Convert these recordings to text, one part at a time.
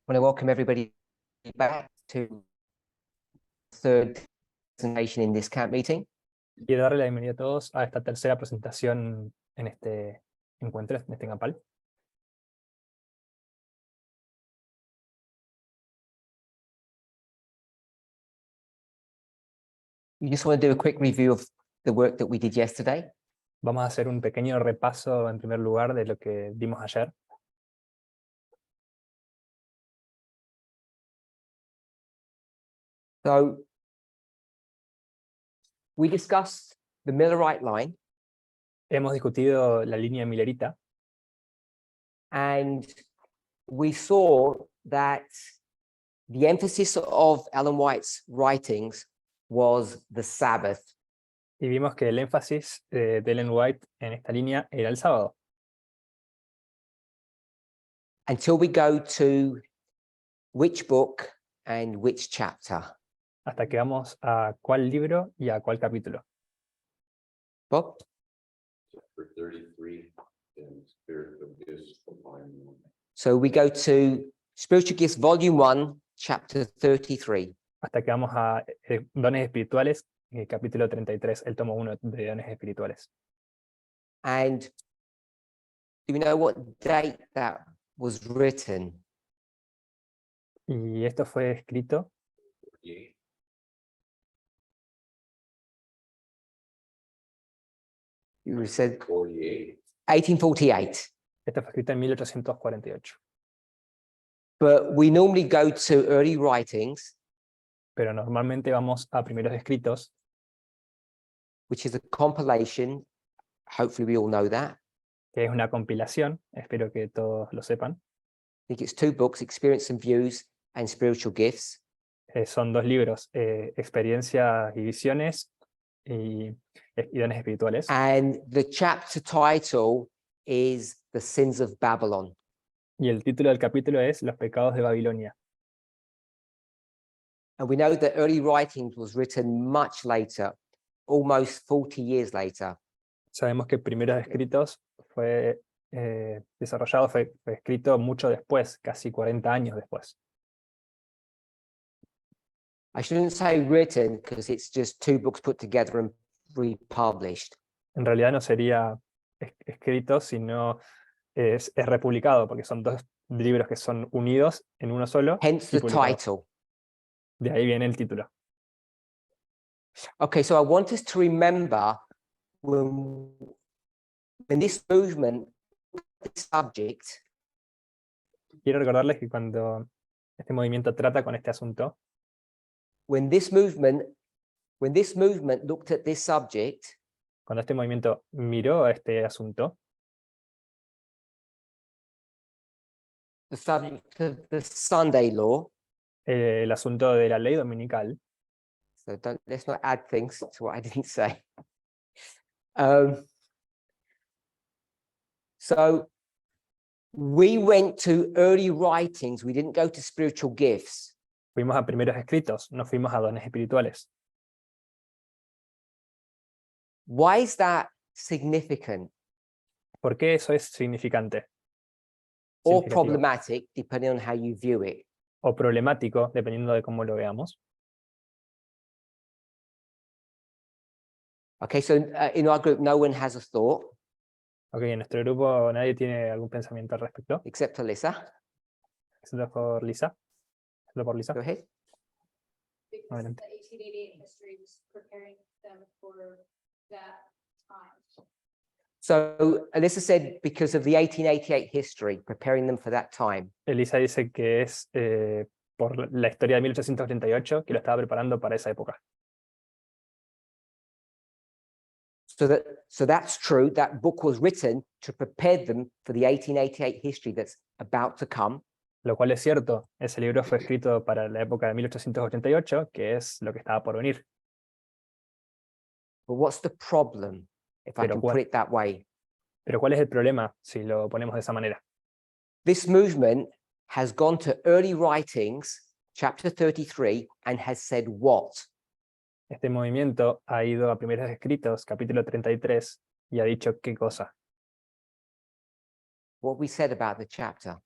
want to welcome everybody back to the third presentation in this camp meeting. Quiero darle la bienvenida a todos a esta tercera presentación en este encuentro, en este campal. We just want to do a quick review of the work that we did yesterday. Vamos a hacer un pequeño repaso en primer lugar de lo que dimos ayer. So we discussed the Millerite line, Hemos discutido la línea millerita and we saw that the emphasis of Ellen White's writings was the Sabbath. y vimos que el énfasis de Ellen White en esta línea era el sábado. Until we go to which book and which chapter. Hasta que vamos a cuál libro y a cuál capítulo. Bob? Chapter 33 and Spirit of Gifts, Volume 1. So we go to Spiritual Gifts, Volume 1, Chapter 33. Hasta que vamos a Dones Espirituales, capítulo 33, el tomo 1 de Dones Espirituales. And do we know what date that was written? Y esto fue escrito 48. You said 48. 1848. Esto fue escrito en 1848. But we normally go to early writings, Pero normalmente vamos a primeros escritos, which is a compilation. Hopefully we all know that. que es una compilación, espero que todos lo sepan. I think it's two books, Experience and Views and Spiritual Gifts. Son dos libros, Experiencias y Visiones y Dones Espirituales. And the chapter title is The Sins of Babylon. Y el título del capítulo es Los pecados de Babilonia. And we know that early writings was written much later, almost 40 years later. Sabemos que primeros escritos fue desarrollado, fue escrito mucho después, casi 40 años después. I shouldn't say written because it's just two books put together and republished. En realidad no sería escrito, sino es republicado, porque son dos libros que son unidos en uno solo. Hence y the publicados. title. De ahí viene el título. Okay, so I want us to remember when this movement, this subject, Quiero recordarles que cuando este movimiento trata con este asunto, when this movement looked at this subject, cuando este movimiento miró a este asunto, the subject of the Sunday law, el asunto de la ley dominical, so let's not add things to what I didn't say. So we went to early writings, we didn't go to spiritual gifts. fuimos a primeros escritos, no fuimos a dones espirituales. Why is that significant ¿Por qué eso es significante? or Significativo. problematic, depending on how you view it? O problemático, dependiendo de cómo lo veamos. Okay, so in our group, no one has a thought Ok, en nuestro grupo nadie tiene algún pensamiento al respecto, except Alyssa. excepto por Lisa. Excepto por Lisa. Go ahead. Because Adelante. the 1888 history was preparing them for that time. So Alyssa said because of the 1888 history, preparing them for that time. Elisa dice que es por la historia de 1838 que lo estaba preparando para esa época. So that's true. That book was written to prepare them for the 1888 history that's about to come. Lo cual es cierto, ese libro fue escrito para la época de 1888, que es lo que estaba por venir. But what's the problem, if I Pero can cuál- put it that way? Pero ¿cuál es el problema si lo ponemos de esa manera? This movement has gone to early writings, chapter 33, and has said what? Este movimiento ha ido a primeros escritos, capítulo 33, y ha dicho qué cosa. What we said about the chapter.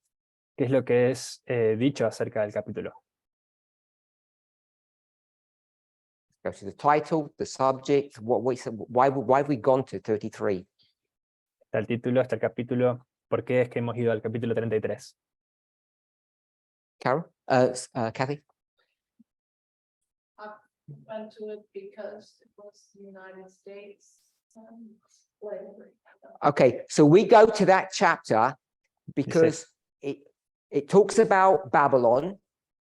¿Qué es lo que es dicho acerca del capítulo? Go to the title, the subject, why have we gone to 33? Está el título, está el capítulo. ¿Por qué es que hemos ido al capítulo 33? Carol? Kathy? Went to it because it was the United States. Slavery. Okay, so we go to that chapter because it talks about Babylon,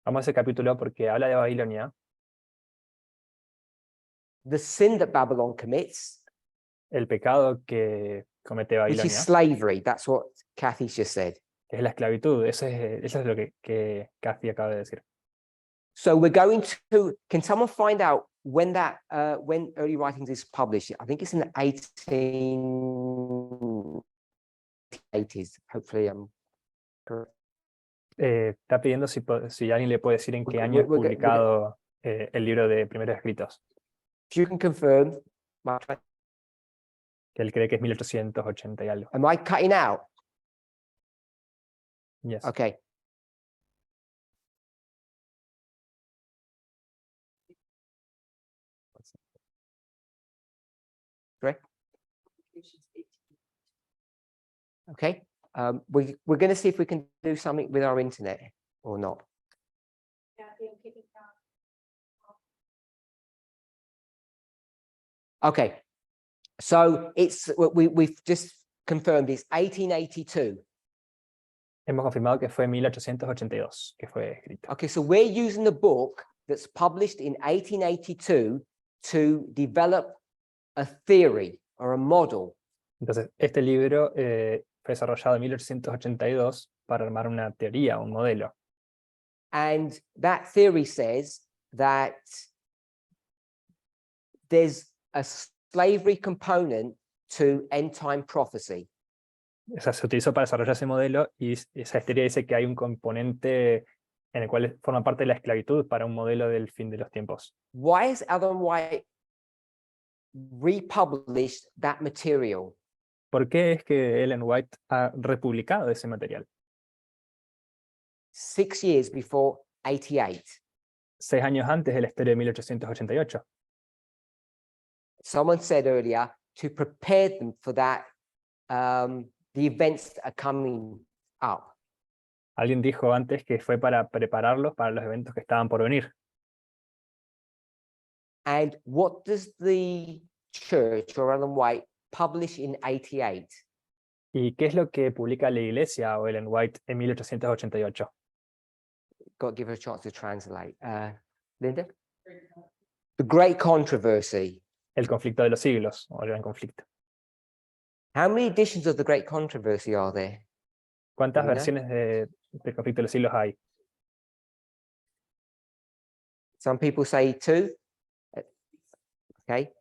Vamos a ese capítulo porque habla de Babilonia, the sin that Babylon commits, el pecado que comete which is Babilonia, slavery. That's what Kathy's just said. que es la esclavitud. Eso es lo que Kathy acaba de decir. So we're going to, can someone find out when when early writings is published? I think it's in the 1880s. Hopefully I'm correct. Está pidiendo si alguien le puede decir en qué año es We're publicado el libro de primeros escritos, If you can confirm, que él cree que es 1880 y algo. am I cutting out? Yes. Okay. Correct. Okay. We're going to see if we can do something with our internet or not. Kathy, I'm kicking down. Okay. So we've just confirmed it's 1882. Hemos confirmado que fue 1882 que fue escrito. Okay, so we're using the book that's published in 1882 to develop a theory or a model. Entonces, este libro fue desarrollado en 1882 para armar una teoría, un modelo. And that theory says that there's a slavery component to end time prophecy. O sea, se utilizó para desarrollar ese modelo y esa teoría dice que hay un componente en el cual forma parte de la esclavitud para un modelo del fin de los tiempos. Why has Ellen White republished that material? ¿Por qué es que Ellen White ha republicado ese material? 6 years before 88. 6 años antes de la historia de 1888. Someone said earlier to prepare them for that, the events that are coming up. Alguien dijo antes que fue para prepararlos para los eventos que estaban por venir. And what does the church or Ellen White publish in 88? ¿Y qué es lo que publica la iglesia o Ellen White en 1888? Got to give her a chance to translate. Linda? The Great Controversy. El conflicto de los siglos, o el gran conflicto. How many editions of the Great Controversy are there? ¿Cuántas Do we know? versiones del conflicto de los siglos hay? Some people say 2. Okay.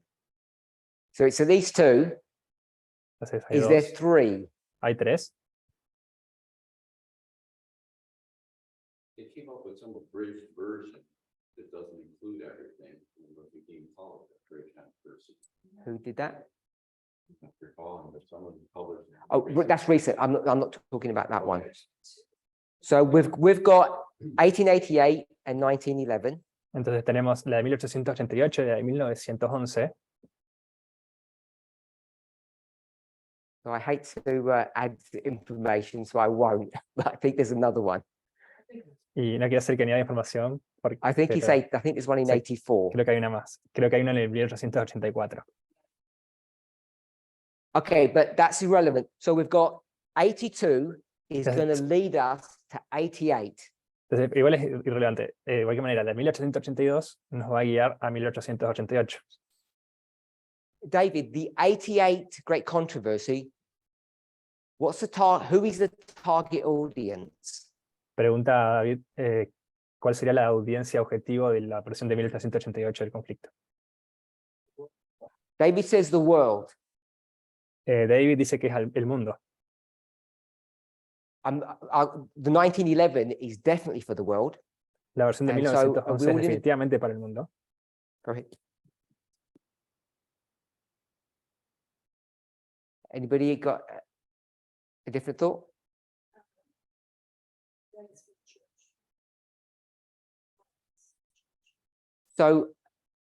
So it's at least 2. Entonces, hay Is there dos. 3? ¿Hay 3? They came up with some abridged version that doesn't include everything, and what became called the Great Controversy. Who did that? If you're following, but someone published. Oh, that's recent. I'm not talking about that one. So we've got 1888 and 1911. Entonces tenemos la de 1888 y la de 1911. So I hate to add information, so I won't. But I think there's another one. Y no quiero hacer que añada información, I think it's pero I think there's one in Sí. 84. creo que hay una más. Creo que hay una en el 1884. Okay, but that's irrelevant. So we've got 82 is Yes. going to lead us to 88. Entonces, igual es irrelevante. De cualquier manera, la de 1882 nos va a guiar a 1888. David, the 88 Great Controversy, what's the who is the target audience? Pregunta a David, ¿cuál sería la audiencia objetivo de la versión de 1888 del conflicto? David says the world. David dice que es el mundo. The 1911 is definitely for the world. La versión de And so, 1911 es definitivamente para el mundo. Go ahead. Anybody got a different thought? So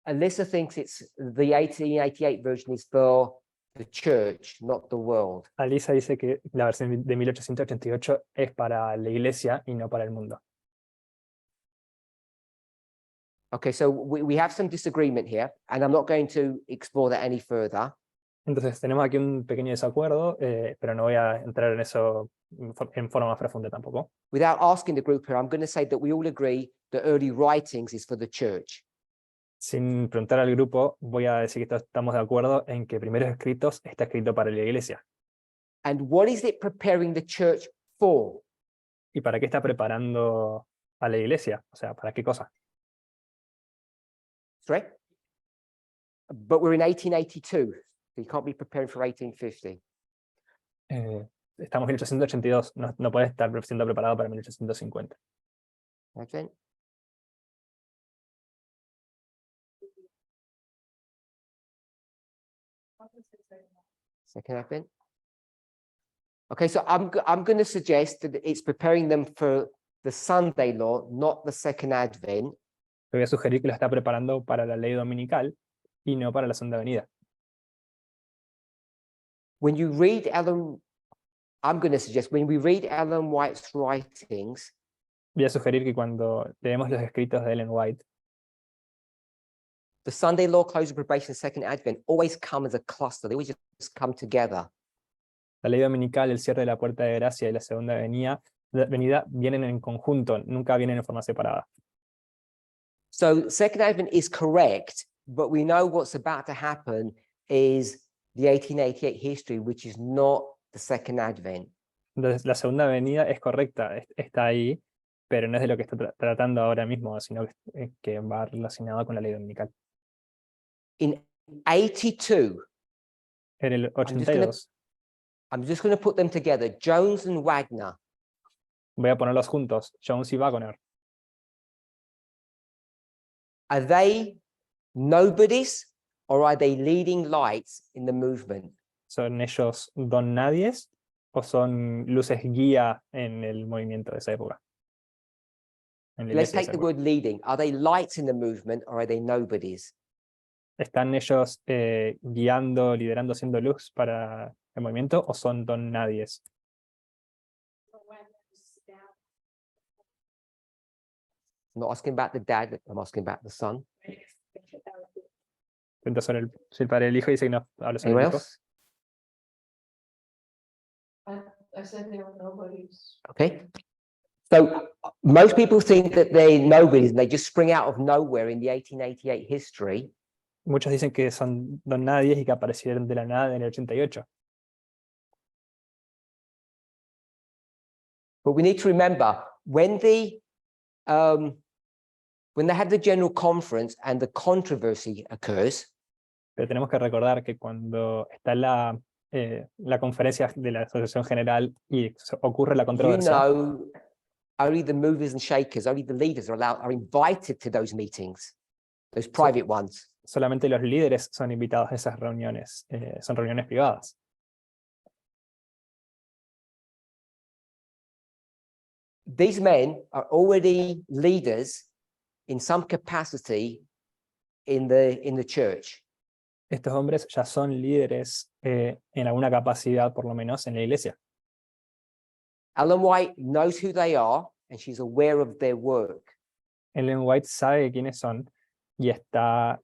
Alyssa thinks it's the 1888 version is for the church, not the world. Alisa dice que la versión de 1888 es para la iglesia y no para el mundo. Okay, so we have some disagreement here, and I'm not going to explore that any further. Entonces tenemos aquí un pequeño desacuerdo, pero no voy a entrar en eso en forma más profunda tampoco. Without asking the group here, I'm going to say that we all agree that early writings is for the church. Sin preguntar al grupo, voy a decir que estamos de acuerdo en que Primeros Escritos está escrito para la iglesia. And what is it preparing the church for? ¿Y para qué está preparando a la iglesia? O sea, ¿para qué cosa? Sorry? But we're in 1882, so you can't be preparing for 1850. Estamos en 1882, no puede estar siendo preparado para 1850. Okay. Second Advent. Okay, so I'm going to suggest that it's preparing them for the Sunday law, not the second Advent. Le voy a sugerir que lo está preparando para la ley dominical y no para la segunda venida. When you read I'm going to suggest when we read Ellen White's writings, Voy a sugerir que cuando leemos los escritos de Ellen White, the Sunday law, close of probation, second Advent always come as a cluster. They always just come together. la ley dominical, el cierre de la puerta de gracia y la segunda venida vienen en conjunto, nunca vienen en forma separada. So second Advent is correct, but we know what's about to happen is the 1888 history, which is not the second Advent. Entonces, la segunda venida es correcta, está ahí, pero no es de lo que está tratando ahora mismo, sino que va relacionado con la ley dominical. In 82, En el 82, I'm just going to put them together, Jones and Wagner. voy a ponerlos juntos, Jones y Wagner. Are they nobodies or are they leading lights in the movement? ¿Son ellos don nadies o son luces guía en el movimiento de esa época? En la Let's iglesia de take esa the época. word leading. Are they lights in the movement or are they nobodies? ¿Están ellos guiando, liderando, siendo luz para el movimiento o son don nadies? I'm not asking about the dad, I'm asking about the son. Pregunta sobre el padre del hijo y dice que no habla sobre Anyone el hijo. else? I said they were nobodies. Okay. So most people think that they're nobodies and they just spring out of nowhere in the 1888 history. Muchos dicen que son don nadies y que aparecieron de la nada en el 88. But we need to remember when they have the general conference and the controversy occurs, Pero tenemos que recordar que cuando está la conferencia de la Asociación General y ocurre la you controversia, know, only the movers and shakers, only the leaders are invited to those meetings, those private ones. solamente los líderes son invitados a esas reuniones, son reuniones privadas. These men are already leaders in some capacity in the church. Estos hombres ya son líderes en alguna capacidad, por lo menos, en la iglesia. Ellen White knows who they are and she's aware of their work. Ellen White sabe quiénes son y está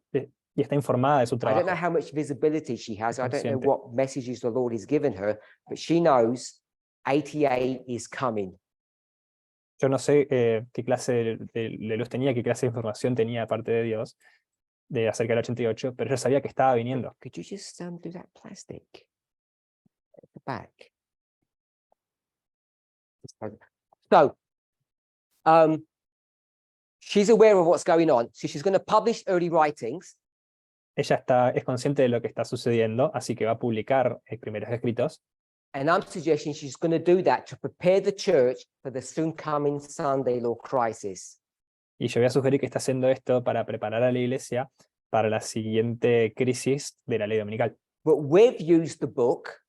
informada de su I don't know trabajo. how much visibility she has. I don't know Consciente. what messages the Lord has given her, but she knows 88 is coming. Yo no sé qué clase de luz tenía, qué clase de información tenía de parte de Dios acerca del 88, pero yo sabía que estaba viniendo. Could you just do that plastic at the back? So, she's aware of what's going on. So she's going to publish early writings. Ella es consciente de lo que está sucediendo, así que va a publicar primeros escritos. And I'm suggesting she's going to do that to prepare the church for the soon coming Sunday law crisis. Y yo voy a sugerir que está haciendo esto para preparar a la iglesia para la siguiente crisis de la ley dominical. But we've used the book,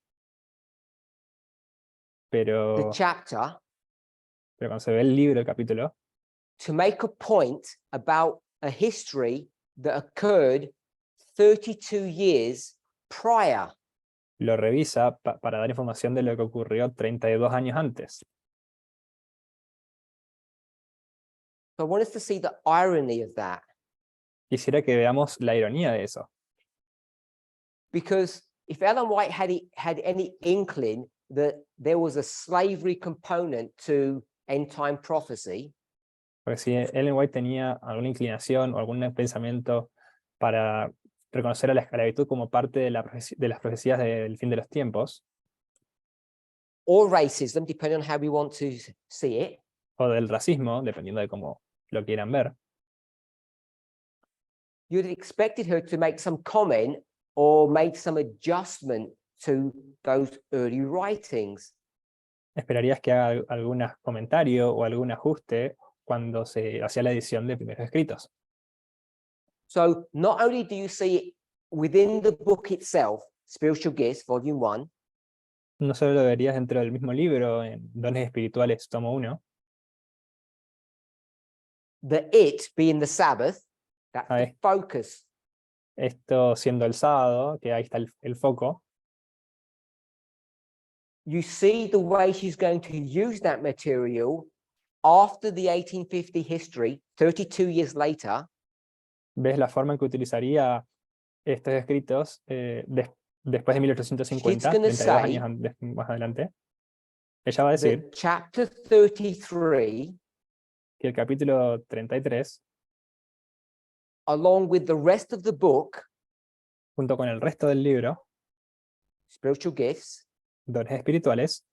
the Pero chapter, cuando se ve el libro, el capítulo, to make a point about a history that occurred 32 years prior. Lo revisa para dar información de lo que ocurrió 32 años antes. So I want us to see the irony of that, Quisiera que veamos la ironía de eso. because if Ellen White had any inkling that there was a slavery component to end time prophecy, Porque si Ellen White tenía alguna inclinación o algún pensamiento para reconocer a la esclavitud como parte de las profecías del fin de los tiempos, or racism, depending on how we want to see it, o del racismo, dependiendo de cómo lo quieran ver, you'd have expected her to make some comment or make some adjustment to those early writings. esperarías que haga algún comentario o algún ajuste cuando se hacía la edición de primeros escritos. So not only do you see it within the book itself, Spiritual Gifts, Volume 1, No solo lo verías dentro del mismo libro, en Dones Espirituales, tomo 1, the it being the Sabbath, that's the Aye. focus. esto siendo el sábado, que ahí está el foco, You see the way she's going to use that material after the 1850 history, 32 years later, ves la forma en que utilizaría estos escritos después de 1850, She's gonna 32 say años más adelante. Ella va a decir that chapter 33, que el capítulo 33, along with the rest of the book, junto con el resto del libro, Spiritual Gifts, Dones Espirituales,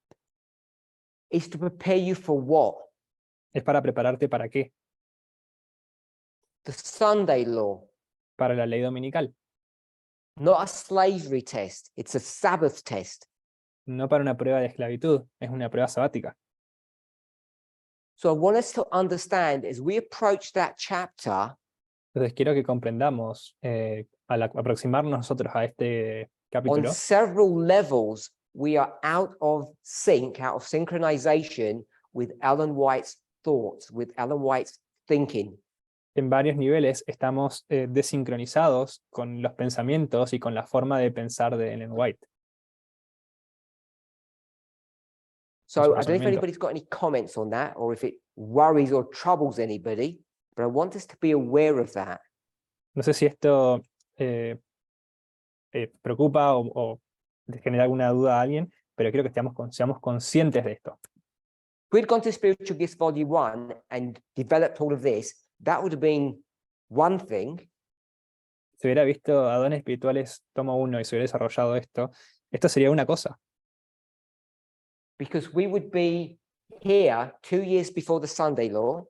is to prepare you for what? es para prepararte para qué, The Sunday law, para la ley dominical, not a slavery test, it's a Sabbath test. no para una prueba de esclavitud, es una prueba sabática. So I want us to understand as we approach that chapter, Entonces quiero que comprendamos, al aproximarnos nosotros a este on capítulo, several levels, we are out of sync, out of synchronization with Ellen White's thoughts, with Ellen White's thinking. en varios niveles estamos desincronizados con los pensamientos y con la forma de pensar de Ellen White. So I don't know if razonamiento. anybody's got any comments on that or if it worries or troubles anybody, but I want us to be aware of that. No sé si esto preocupa o genera alguna duda a alguien, pero quiero que seamos conscientes de esto. If we'd gone to Spiritual Gifts Volume 1 and developed all of this, that would have been one thing. Si hubiera visto a Dones Espirituales tomo 1 y se hubiera desarrollado esto sería una cosa, Because we would be here 2 years before the Sunday law,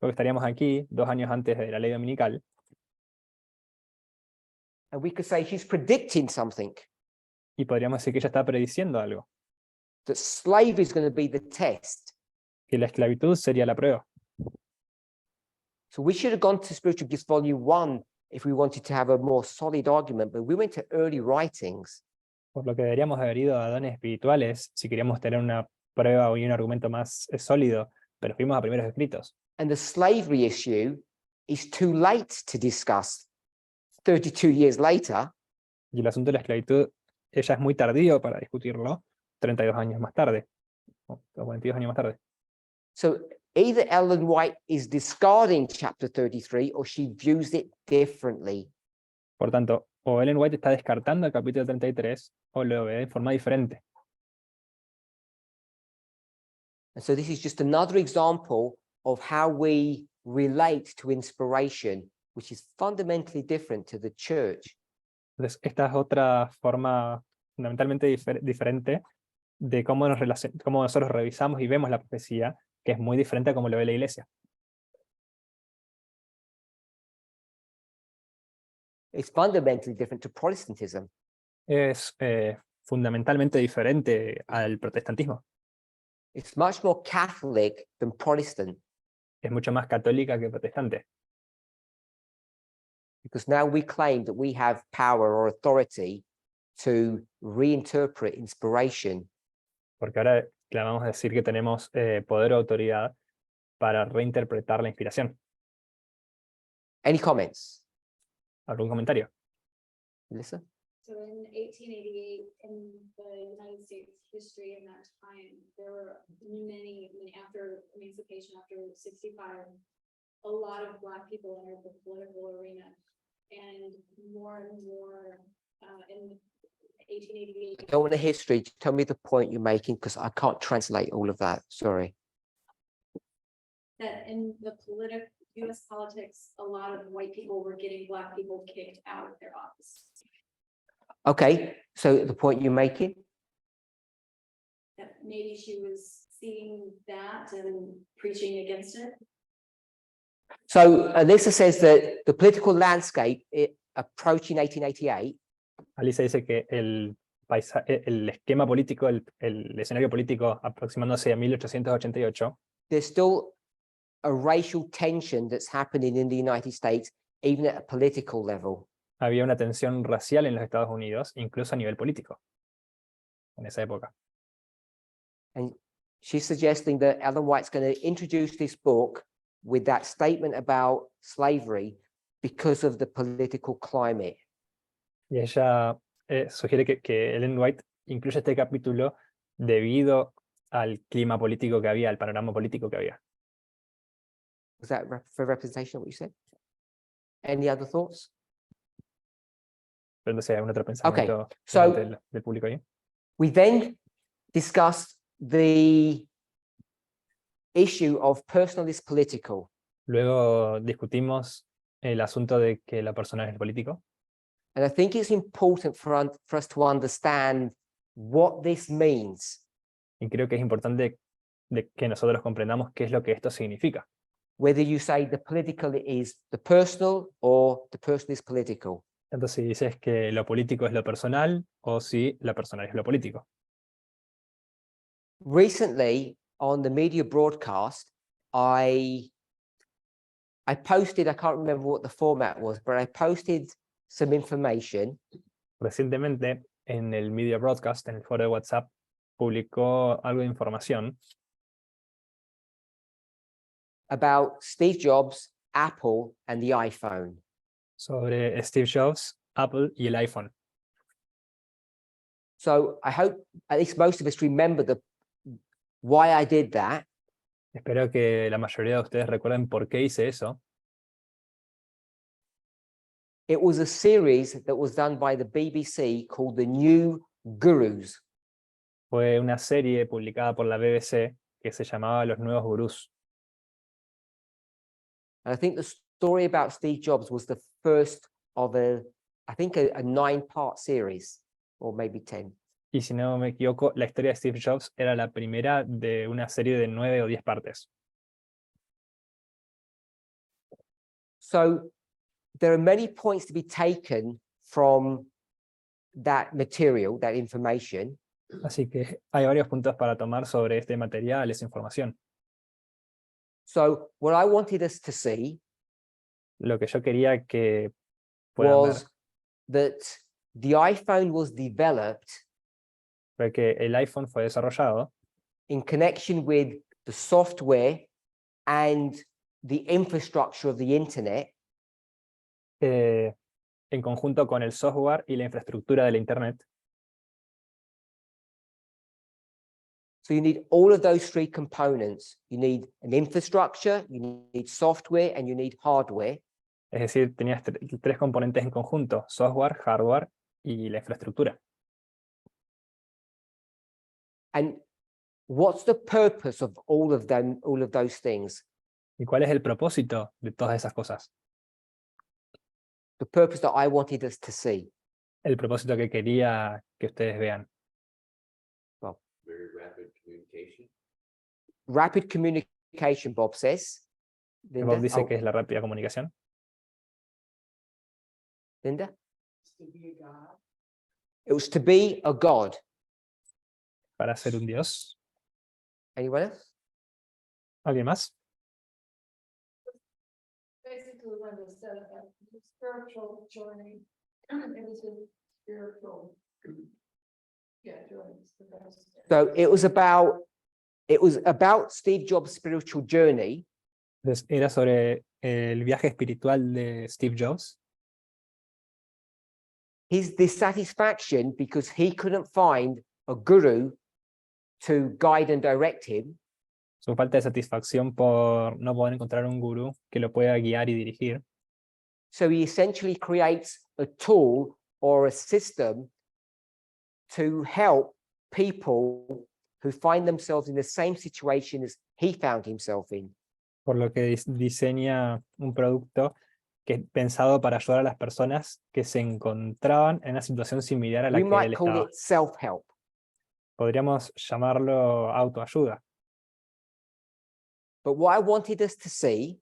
porque estaríamos aquí 2 años antes de la ley dominical, and we could say she's predicting something, y podríamos decir que ella está prediciendo algo, that slavery is going to be the test. que la esclavitud sería la prueba. So we should have gone to Spiritual Gifts Volume 1 if we wanted to have a more solid argument, but we went to early writings. Por lo que deberíamos haber ido a Dones Espirituales si queríamos tener una prueba y un argumento más sólido, pero fuimos a primeros escritos. And the slavery issue is too late to discuss 32 years later. Y el asunto de la esclavitud, ella es muy tardío para discutirlo, 32 años más tarde, o 42 años más tarde. So either Ellen White is discarding chapter 33 or she views it differently. Por tanto, o Ellen White está descartando el capítulo 33 o lo ve de forma diferente. And so this is just another example of how we relate to inspiration, which is fundamentally different to the church. Entonces, esta es otra forma fundamentalmente diferente de cómo nosotros revisamos y vemos la profecía, que es muy diferente a cómo lo ve la iglesia. It's fundamentally different to Protestantism. Es fundamentalmente diferente al protestantismo. It's much more Catholic than Protestant, Es mucho más católica que protestante, because now we claim that we have power or authority to reinterpret inspiration. porque ahora clamamos decir que tenemos poder o autoridad para reinterpretar la inspiración. Any comments, ¿Algún comentario? Melissa? So in 1888, in the United States history in that time, there were many, after emancipation, after 65, a lot of Black people entered the political arena. And more, in 1888. I don't want a history. Tell me the point you're making because I can't translate all of that. Sorry. That in the US politics, a lot of white people were getting Black people kicked out of their office. Okay, so the point you're making? That maybe she was seeing that and preaching against it. So Alyssa says that the political landscape approaching 1888 Alicia dice que el esquema político, el escenario político aproximándose a 1888, there's still a racial tension that's happening in the United States, even at a political level. había una tensión racial en los Estados Unidos, incluso a nivel político, en esa época. And she's suggesting that Ellen White's going to introduce this book with that statement about slavery because of the political climate. Y ella sugiere que Ellen White incluye este capítulo debido al clima político que había, al panorama político que había. Was that for representation of what you said? Any other thoughts? Pero entonces hay algún otro pensamiento so- del público ahí. We then discussed the issue of personal is political. Luego discutimos el asunto de que la persona es político. And I think it's important for us to understand what this means. Y creo que es importante de que nosotros comprendamos qué es lo que esto significa. Whether you say the political is the personal or the personal is political. Tanto si dices que lo político es lo personal o si lo personal es lo político. Recently on the media broadcast, I posted, I can't remember what the format was, but I posted some information Recientemente en el media broadcast, en el foro de WhatsApp, publicó algo de información about Steve Jobs, Apple, and the iPhone. sobre Steve Jobs, Apple y el iPhone. So I hope at least most of us remember why I did that. Espero que la mayoría de ustedes recuerden por qué hice eso. It was a series that was done by the BBC called The New Gurus. Fue una serie publicada por la BBC que se llamaba Los Nuevos Gurús. And I think the story about Steve Jobs was the first of a 9-part series, or maybe 10. Y si no me equivoco, la historia de Steve Jobs era la primera de una serie de 9 o 10 partes. So there are many points to be taken from that material, that information. Así que hay varios puntos para tomar sobre este material, esa información. So what I wanted us to see Lo que yo quería que puedan ver was that the iPhone was developed fue que el iPhone fue desarrollado in connection with the software and the infrastructure of the internet en conjunto con el software y la infraestructura de la Internet. So you need all of those three components. You need an infrastructure, you need software, and you need hardware. Es decir, tenías tres componentes en conjunto: software, hardware y la infraestructura. And what's the purpose of all of them, all of those things? ¿Y cuál es el propósito de todas esas cosas? The purpose that I wanted us to see. El propósito que quería que ustedes vean. Very rapid communication. Rapid communication, Bob says. Linda? Bob dice Oh, que es la rápida comunicación. Linda? To be a god. It was to be a god. Para ser un dios. Anyone else? ¿Alguien más? Basically, when they said about the spiritual journey, it was a spiritual. Yeah, journey is the best. So it was about Steve Jobs' spiritual journey. Entonces, era sobre el viaje espiritual de Steve Jobs. His dissatisfaction because he couldn't find a guru to guide and direct him. Su falta de satisfacción por no poder encontrar un gurú que lo pueda guiar y dirigir. So he essentially creates a tool or a system to help people who find themselves in the same situation as he found himself in. Por lo que diseña un producto que es pensado para ayudar a las personas que se encontraban en una situación similar a la We que might él call estaba. it self-help. Podríamos llamarlo autoayuda, But what I wanted us to see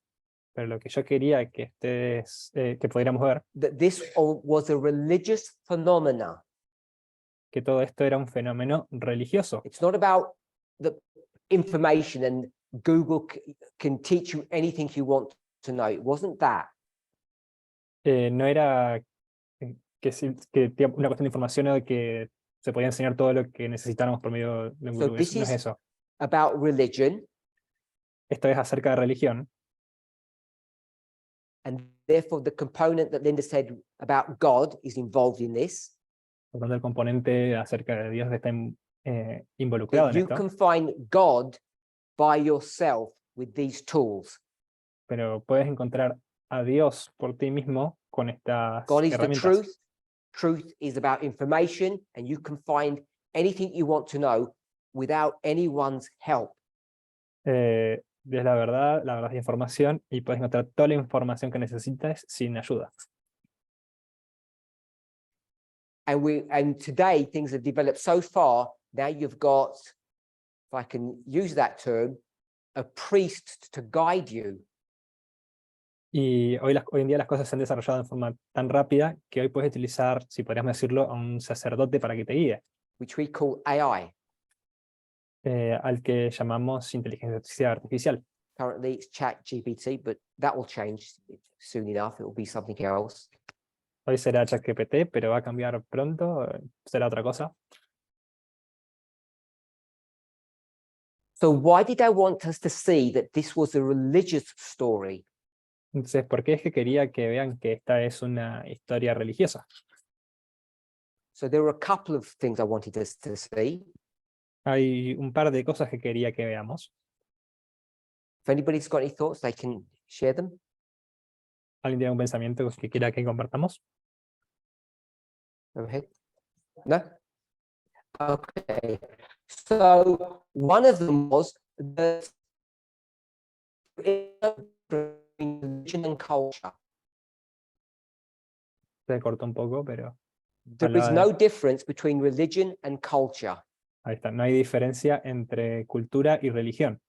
pero lo que yo quería que ustedes, que pudiéramos ver, that this was a religious phenomena. que todo esto era un fenómeno religioso. It's not about the information and Google can teach you anything you want to know. It wasn't that. No era que una cuestión de información o de que se podía enseñar todo lo que necesitáramos por medio de un So gurú. this No es is eso. about religion, Esto es acerca de religión, and therefore the component that Linda said about God is involved in this. por lo tanto el componente acerca de Dios está involucrado That en you esto, can find God by yourself with these tools. pero puedes encontrar a Dios por ti mismo con estas God is the herramientas. truth. Truth is about information, and you can find anything you want to know without anyone's help. Es la verdad es información, y puedes encontrar toda la información que necesites sin ayuda. And today things have developed so far. Now you've got, if I can use that term, a priest to guide you. Y hoy en día las cosas se han desarrollado de forma tan rápida que hoy puedes utilizar, si podríamos decirlo, a un sacerdote para que te guíe, Which we call AI. al que llamamos inteligencia artificial. Currently it's ChatGPT, but that will change soon enough. It will be something else. Hoy será ChatGPT, pero va a cambiar pronto, será otra cosa. So why did I want us to see that this was a religious story? Entonces, ¿por qué es que quería que vean que esta es una historia religiosa? So there were a couple of things I wanted us to see. Hay un par de cosas que quería que veamos. If anybody's got any thoughts, they can share them. ¿Alguien tiene un pensamiento que quiera que compartamos? Go ahead. No? Okay. So one of them was that religion and culture. Se cortó un poco, pero There is Hablaba no difference between religion and culture. ahí está. No hay diferencia entre cultura y religión.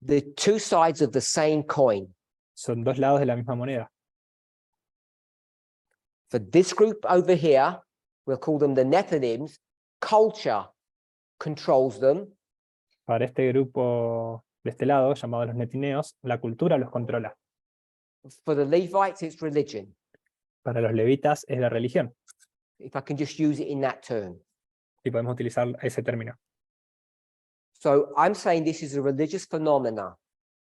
The two sides of the same coin. Son dos lados de la misma moneda. For this group over here, we'll call them the Nethinims. Culture controls them. Para este grupo de este lado, llamado los netineos, la cultura los controla. For the Levites, it's religion. Para los levitas es la religión. If I can just use it in that term. Y podemos utilizar ese término. So I'm saying this is a religious phenomena,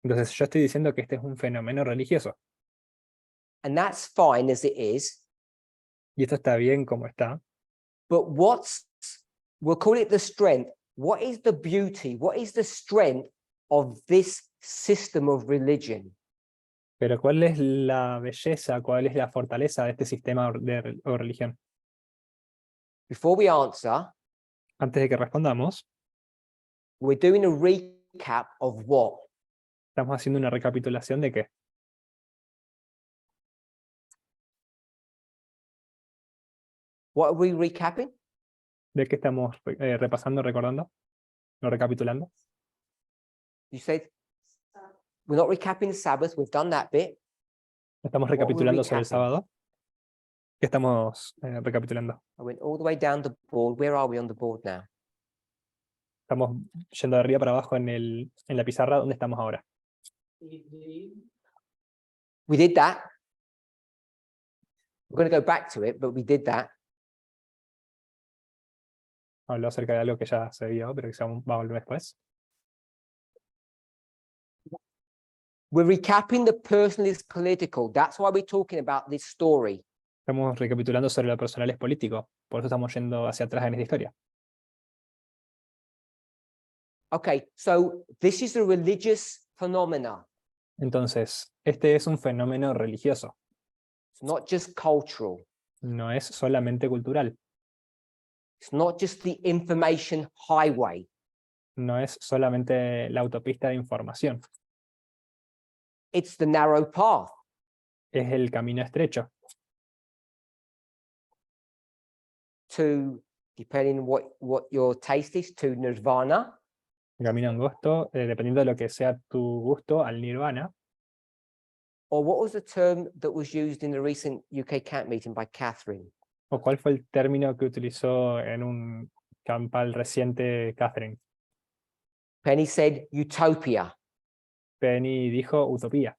Entonces yo estoy diciendo que este es un fenómeno religioso. and that's fine as it is. Y esto está bien como está. But we'll call it the strength. What is the beauty? What is the strength of this system of religion? Pero ¿cuál es la belleza, cuál es la fortaleza de este sistema o religión? Before we answer, Antes de que respondamos, we're doing a recap of what? estamos haciendo una recapitulación de qué. What are we recapping? ¿De qué estamos repasando, recordando? ¿No recapitulando? You said we're not recapping the Sabbath. We've done that bit. ¿Estamos What we're recapitulando sobre el recapping? sábado? ¿Qué estamos recapitulando? I went all the way down the board. Where are we on the board now? Estamos yendo de arriba para abajo en la pizarra. ¿Dónde estamos ahora? We did that. We're going to go back to it, but we did that. Habló acerca de algo que ya se vio, pero que va a volver después. We're recapping the personal is political. That's why we're talking about this story. Estamos recapitulando sobre lo personal es político, por eso estamos yendo hacia atrás en esta historia. Okay, so this is a religious phenomena. Entonces, este es un fenómeno religioso, It's not just cultural. no es solamente cultural, It's not just the information highway. no es solamente la autopista de información, It's the narrow path. es el camino estrecho To, depending what your taste is, to nirvana, el camino angosto, dependiendo de lo que sea tu gusto, al nirvana, or what was the term that was used in the recent UK camp meeting by Catherine? o cuál fue el término que utilizó en un campal reciente Catherine. Penny said utopia. Penny dijo utopía.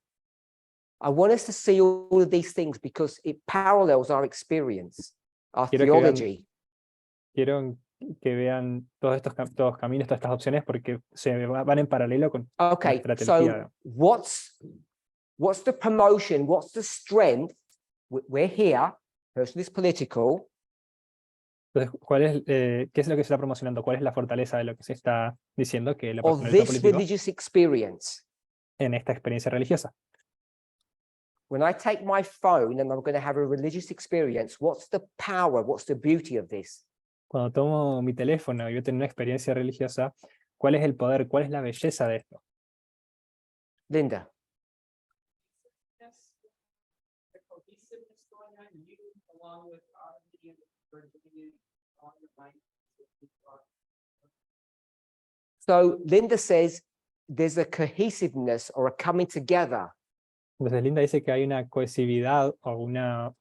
I want us to see all of these things because it parallels our experience, our Quiero que vean- theology. Quiero que vean todos estos todos caminos, todas estas opciones, porque van en paralelo con Okay, nuestra so teología. what's the promotion? What's the strength? We're here. Person is political. Entonces, ¿qué es lo que se está promocionando? ¿Cuál es la fortaleza de lo que se está diciendo que la Of personalidad this política religious experience. en esta experiencia religiosa? When I take my phone and I'm going to have a religious experience, what's the power? What's the beauty of this? Cuando tomo mi teléfono y yo tengo una experiencia religiosa, ¿cuál es el poder? ¿Cuál es la belleza de esto? Linda. The cohesiveness going on, you along with R&D and Virginia on the mind. So Linda says there's a cohesiveness or a coming together. Entonces Linda dice que hay una cohesividad o una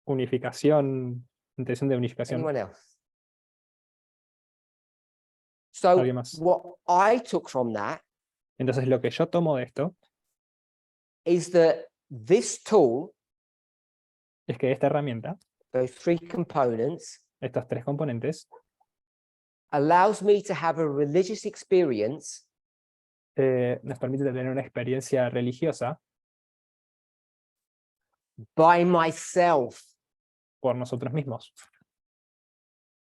unificación, intención de unificación. Anyone else? So ¿Alguien más? what I took from that Entonces lo que yo tomo de esto is that this tool, es que esta herramienta, those three components, estos tres componentes, allows me to have a religious experience nos permite tener una experiencia religiosa by myself, por nosotros mismos.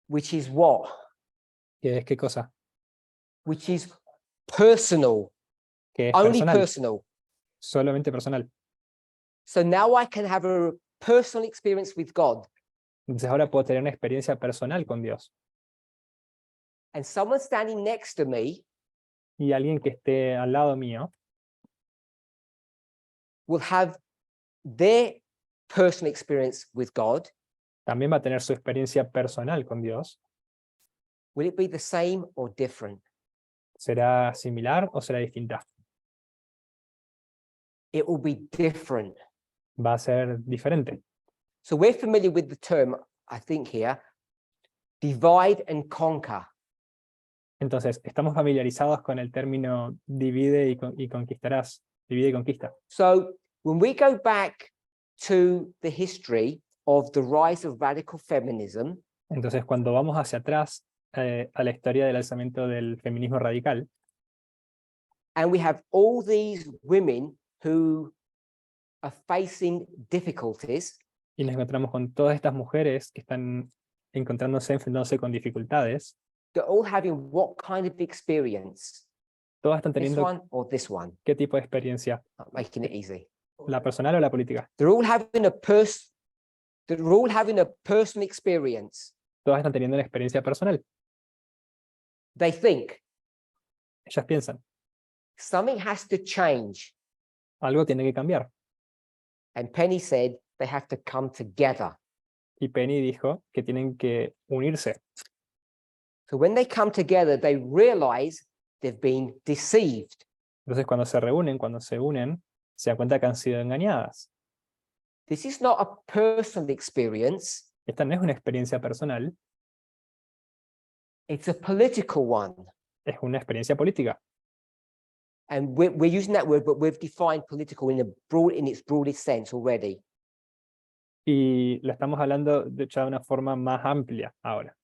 which is what? ¿Qué es qué cosa? Which is personal, Que es only personal, personal. solamente personal. So now I can have a personal experience with God. Entonces ahora puedo tener una experiencia personal con Dios. And someone standing next to me Y alguien que esté al lado mío will have their personal experience with God. también va a tener su experiencia personal con Dios. Will it be the same or different? ¿Será similar o será distinta? It will be different. Va a ser diferente. So we're familiar with the term, I think here, divide and conquer. Entonces, estamos familiarizados con el término divide y conquistarás, divide y conquista. So when we go back to the history of the rise of radical feminism, Entonces, cuando vamos hacia atrás a la historia del alzamiento del feminismo radical, and we have all these women who are facing difficulties, y nos encontramos con todas estas mujeres que están enfrentándose con dificultades, they're all having what kind of experience? todas están This teniendo one or this one? qué tipo de experiencia, I'm making it easy. la personal o la política. They're all having a personal experience. Todas están teniendo una experiencia personal. They think Ellas piensan, something has to change. algo tiene que cambiar. And Penny said they have to come together. Y Penny dijo que tienen que unirse. So when they come together, they realize they've been deceived. Entonces cuando se unen, se dan cuenta que han sido engañadas. This is not a personal experience. Esta no es una experiencia personal, It's a political one. es una experiencia política. And we're using that word, but we've defined political in its broadest sense already. Y lo estamos hablando de hecho de una forma más amplia ahora.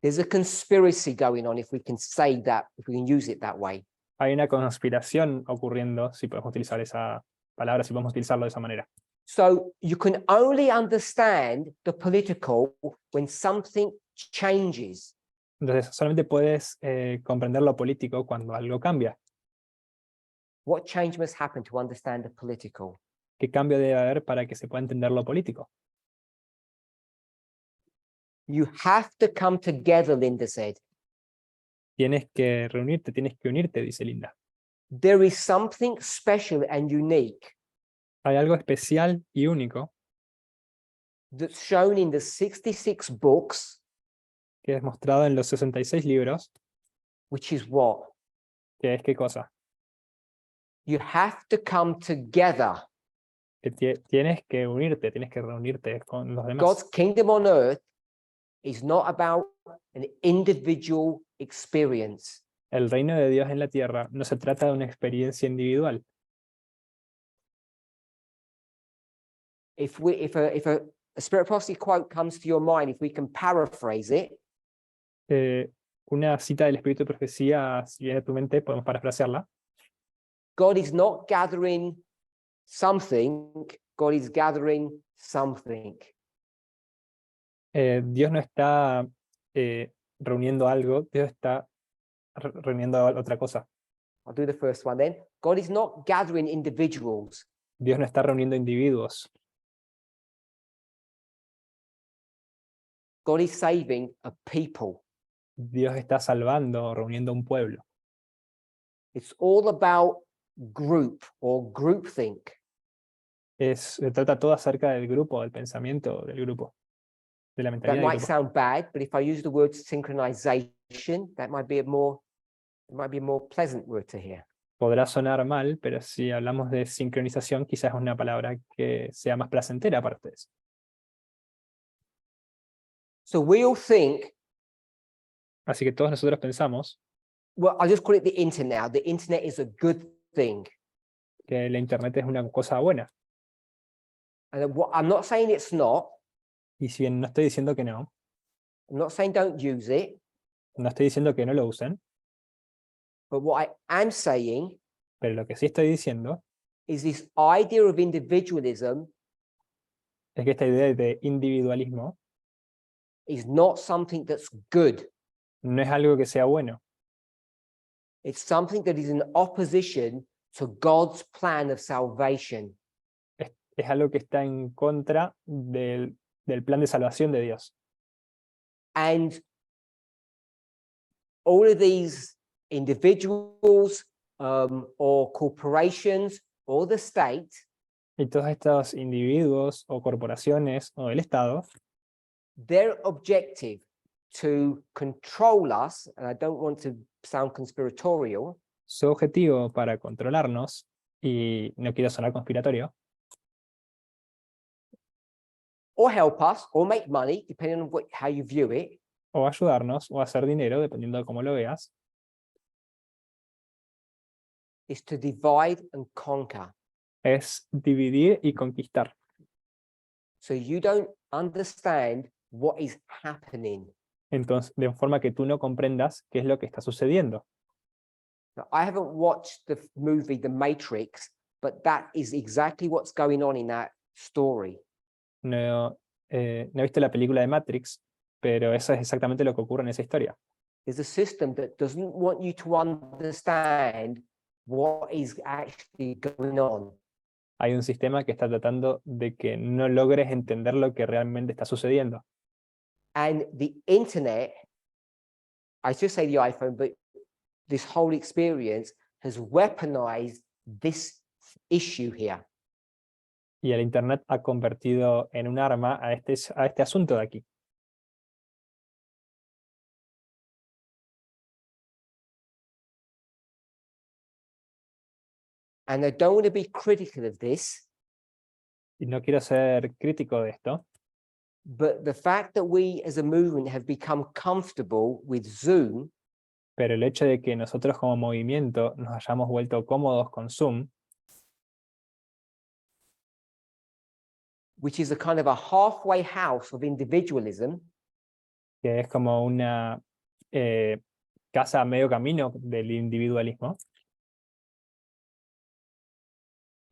There's a conspiracy going on, if we can say that, if we can use it that way. hay una conspiración ocurriendo, si podemos utilizar esa palabra, si podemos utilizarlo de esa manera. So you can only understand the political when something changes. Entonces, solamente puedes comprender lo político cuando algo cambia. What change must happen to understand the political? ¿Qué cambio debe haber para que se pueda entender lo político? You have to come together, Linda said. Tienes que reunirte, tienes que unirte, dice Linda. There is something special and unique Hay algo especial y único that's shown in the 66 books, que es mostrado en los 66 libros, which is what? que es qué cosa. You have to come together. Que tienes que unirte, tienes que reunirte con los demás. God's kingdom on earth is not about an individual experience. El reino de Dios en la tierra no se trata de una experiencia individual. If a spirit prophecy quote comes to your mind, if we can paraphrase it, Una cita del Espíritu de Profecía, si viene a tu mente, podemos parafrasearla. God is not gathering something, God is gathering something. Dios no está reuniendo algo, Dios está reuniendo otra cosa. I'll do the first one then. God is not gathering individuals. Dios no está reuniendo individuos. God is saving a people. Dios está salvando, reuniendo un pueblo. It's all about group or groupthink. Se trata todo acerca del grupo, del pensamiento del grupo, de la That mentalidad del might grupo. sound bad, but if I use the word synchronization, that might be a more pleasant word to hear. Podrá sonar mal, pero si hablamos de sincronización, quizás es una palabra que sea más placentera para ustedes. So we all think, Así que todos nosotros pensamos well, I'll just call it the internet now. The internet is a good thing. que la Internet es una cosa buena. And what I'm not saying it's not. Y si bien no estoy diciendo que no, I'm not saying don't use it. no estoy diciendo que no lo usen, But what I am saying pero lo que sí estoy diciendo is this idea of individualism es que esta idea de individualismo is not something that's good. no es algo que sea bueno, It's something that is in opposition to God's plan of salvation. es algo que está en contra del plan de salvación de Dios. And all of these individuals or corporations or the state, Y todos estos individuos o corporaciones o el Estado, their objective to control us, and I don't want to sound conspiratorial, su objetivo para controlarnos, y no quiero sonar conspiratorio, or help us, or make money, depending on how you view it, o ayudarnos o hacer dinero, dependiendo de cómo lo veas, is to divide and conquer. es dividir y conquistar. So you don't understand what is happening. Entonces, de forma que tú no comprendas qué es lo que está sucediendo. Now, I haven't watched the movie The Matrix, but that is exactly what's going on in that story. No he visto la película de Matrix, pero eso es exactamente lo que ocurre en esa historia. There's a system that doesn't want you to understand what is actually going on. Hay un sistema que está tratando de que no logres entender lo que realmente está sucediendo. And the internet, I should say the iPhone, but this whole experience has weaponized this issue here. Y el Internet ha convertido en un arma a este asunto de aquí. And I don't want to be critical of this, Y no quiero ser crítico de esto, but the fact that we as a movement have become comfortable with Zoom pero el hecho de que nosotros como movimiento nos hayamos vuelto cómodos con Zoom, which is a kind of a halfway house of individualism, que es como una casa a medio camino del individualismo,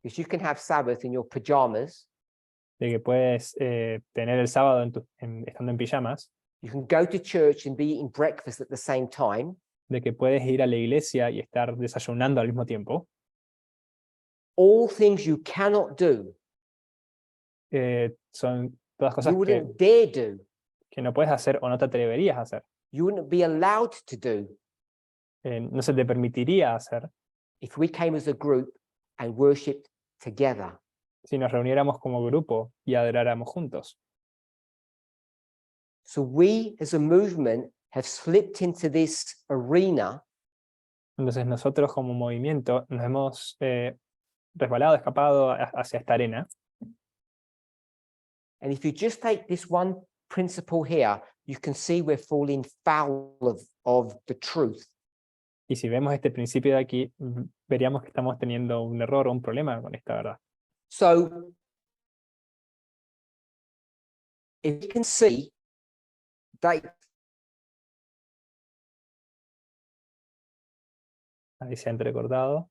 because you can have Sabbath in your pajamas. de que puedes tener el sábado estando en pijamas, You can go to church and be eating breakfast at the same time. de que puedes ir a la iglesia y estar desayunando al mismo tiempo. All things you cannot do, Son todas you cosas wouldn't dare do, que no puedes hacer o no te atreverías a hacer. you wouldn't be allowed to do No se te permitiría hacer if we came as a group and worshipped together. si nos reuniéramos como grupo y adoráramos juntos. So we as a movement have slipped into this arena Entonces nosotros como movimiento nos hemos resbalado, escapado hacia esta arena. and if you just take this one principle here, you can see we're falling foul of the truth. Y si vemos este principio de aquí, veríamos que estamos teniendo un error o un problema con esta verdad. So if you can see that Ahí se ha entrecortado.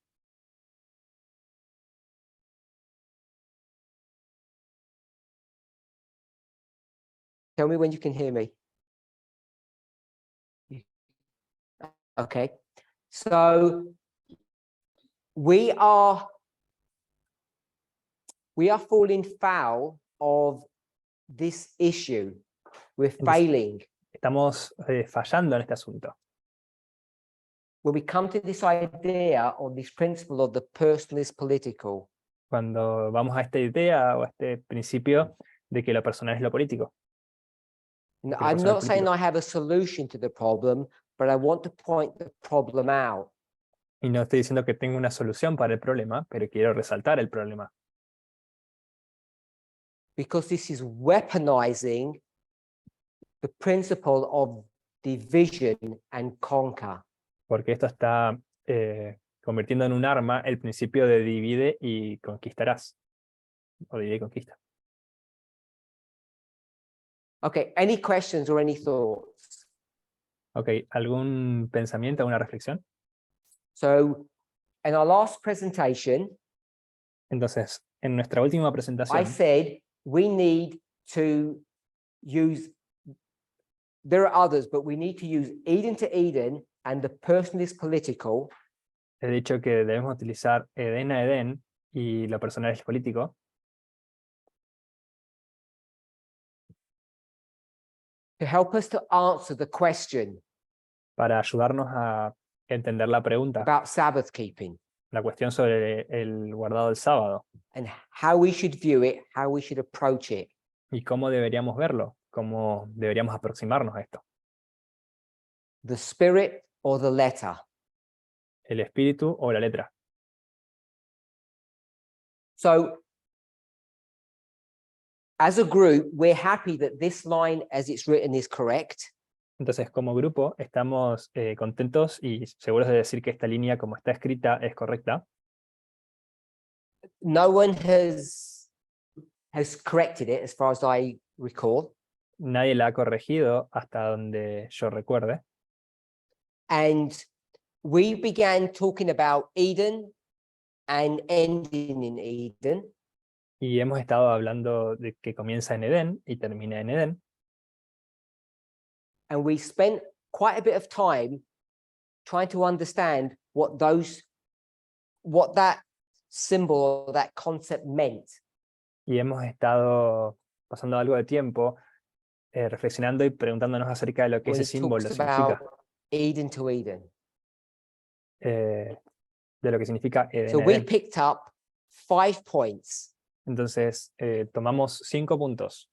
tell me when you can hear me. Okay, so we are falling foul of this issue. We're failing. Estamos fallando en este asunto. When we come to this idea or this principle of the personal is political, Cuando vamos a esta idea o a este principio de que lo personal es lo político. and Okay, I'm personal not saying político. I have a solution to the problem, but I want to point the problem out. Y no estoy diciendo que tengo una solución para el problema, pero quiero resaltar el problema. Because this is weaponizing the principle of division and conquer. Porque esto está convirtiendo en un arma el principio de divide y conquistarás. O divide y conquista. Okay, any questions or any thoughts? Ok, ¿algún pensamiento, alguna reflexión? So in our last presentation, Entonces, en nuestra última I presentación, said we need to use, there are others, but we need to use Eden to Eden and the person is political he dicho que debemos utilizar Edén a Edén y lo personal es político, to help us to answer the question para ayudarnos a entender la pregunta, about Sabbath keeping la cuestión sobre el guardado del sábado and how we should view it, how we should approach it. y cómo deberíamos verlo, cómo deberíamos aproximarnos a esto. The spirit or the letter. El espíritu o la letra. So as a group, we're happy that this line as it's written is correct. Entonces, como grupo, estamos contentos y seguros de decir que esta línea, como está escrita, es correcta. No one has corrected it as far as I recall. Nadie la ha corregido hasta donde yo recuerde. And we began talking about Eden and ending in Eden. Y hemos estado hablando de que comienza en Edén y termina en Edén. And we spent quite a bit of time trying to understand what that symbol or that concept meant. Y hemos estado pasando algo de tiempo reflexionando y preguntándonos acerca de lo que When ese it símbolo talks significa. about Eden to Eden. De lo que significa Edén So a we Edén. picked up 5 points. Entonces, tomamos 5 puntos.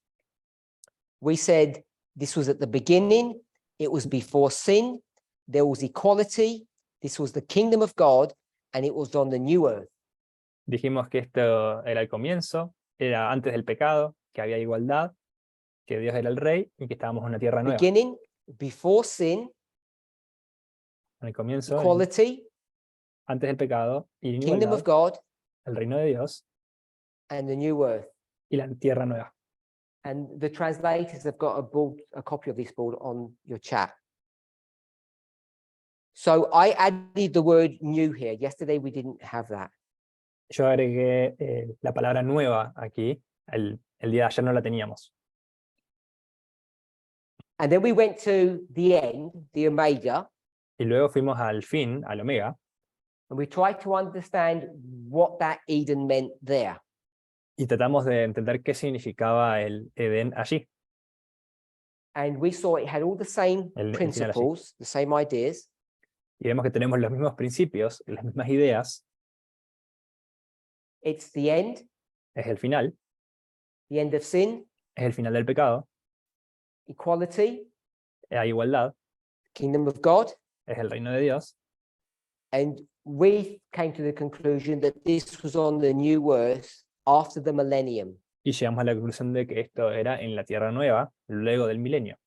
We said this was at the beginning, it was before sin, there was equality, this was the kingdom of God, and it was on the new earth. Dijimos que esto era el comienzo, era antes del pecado, que había igualdad, que Dios era el rey y que estábamos en una tierra nueva. Beginning, before sin, En el comienzo, equality, antes del pecado, y kingdom of igualdad, God, el reino de Dios and the new earth. y la tierra nueva. And the translators have got a copy of this board on your chat. So I added the word new here. Yesterday we didn't have that. Yo agregué la palabra nueva aquí. El día de ayer no la teníamos. And then we went to the end, the omega, Y luego fuimos al fin, al omega, and we tried to understand what that Eden meant there. y tratamos de entender qué significaba el Edén allí. And we saw it had all the same El final allí. principles, the same ideas. Y vemos que tenemos los mismos principios, las mismas ideas. It's the end Es el of sin, es el final del pecado. equality, Hay igualdad, kingdom of God. es el reino de Dios. And we came to the conclusion that this was on the new earth after the millennium. Y llegamos a la conclusión de que esto era en la Tierra Nueva, luego del milenio.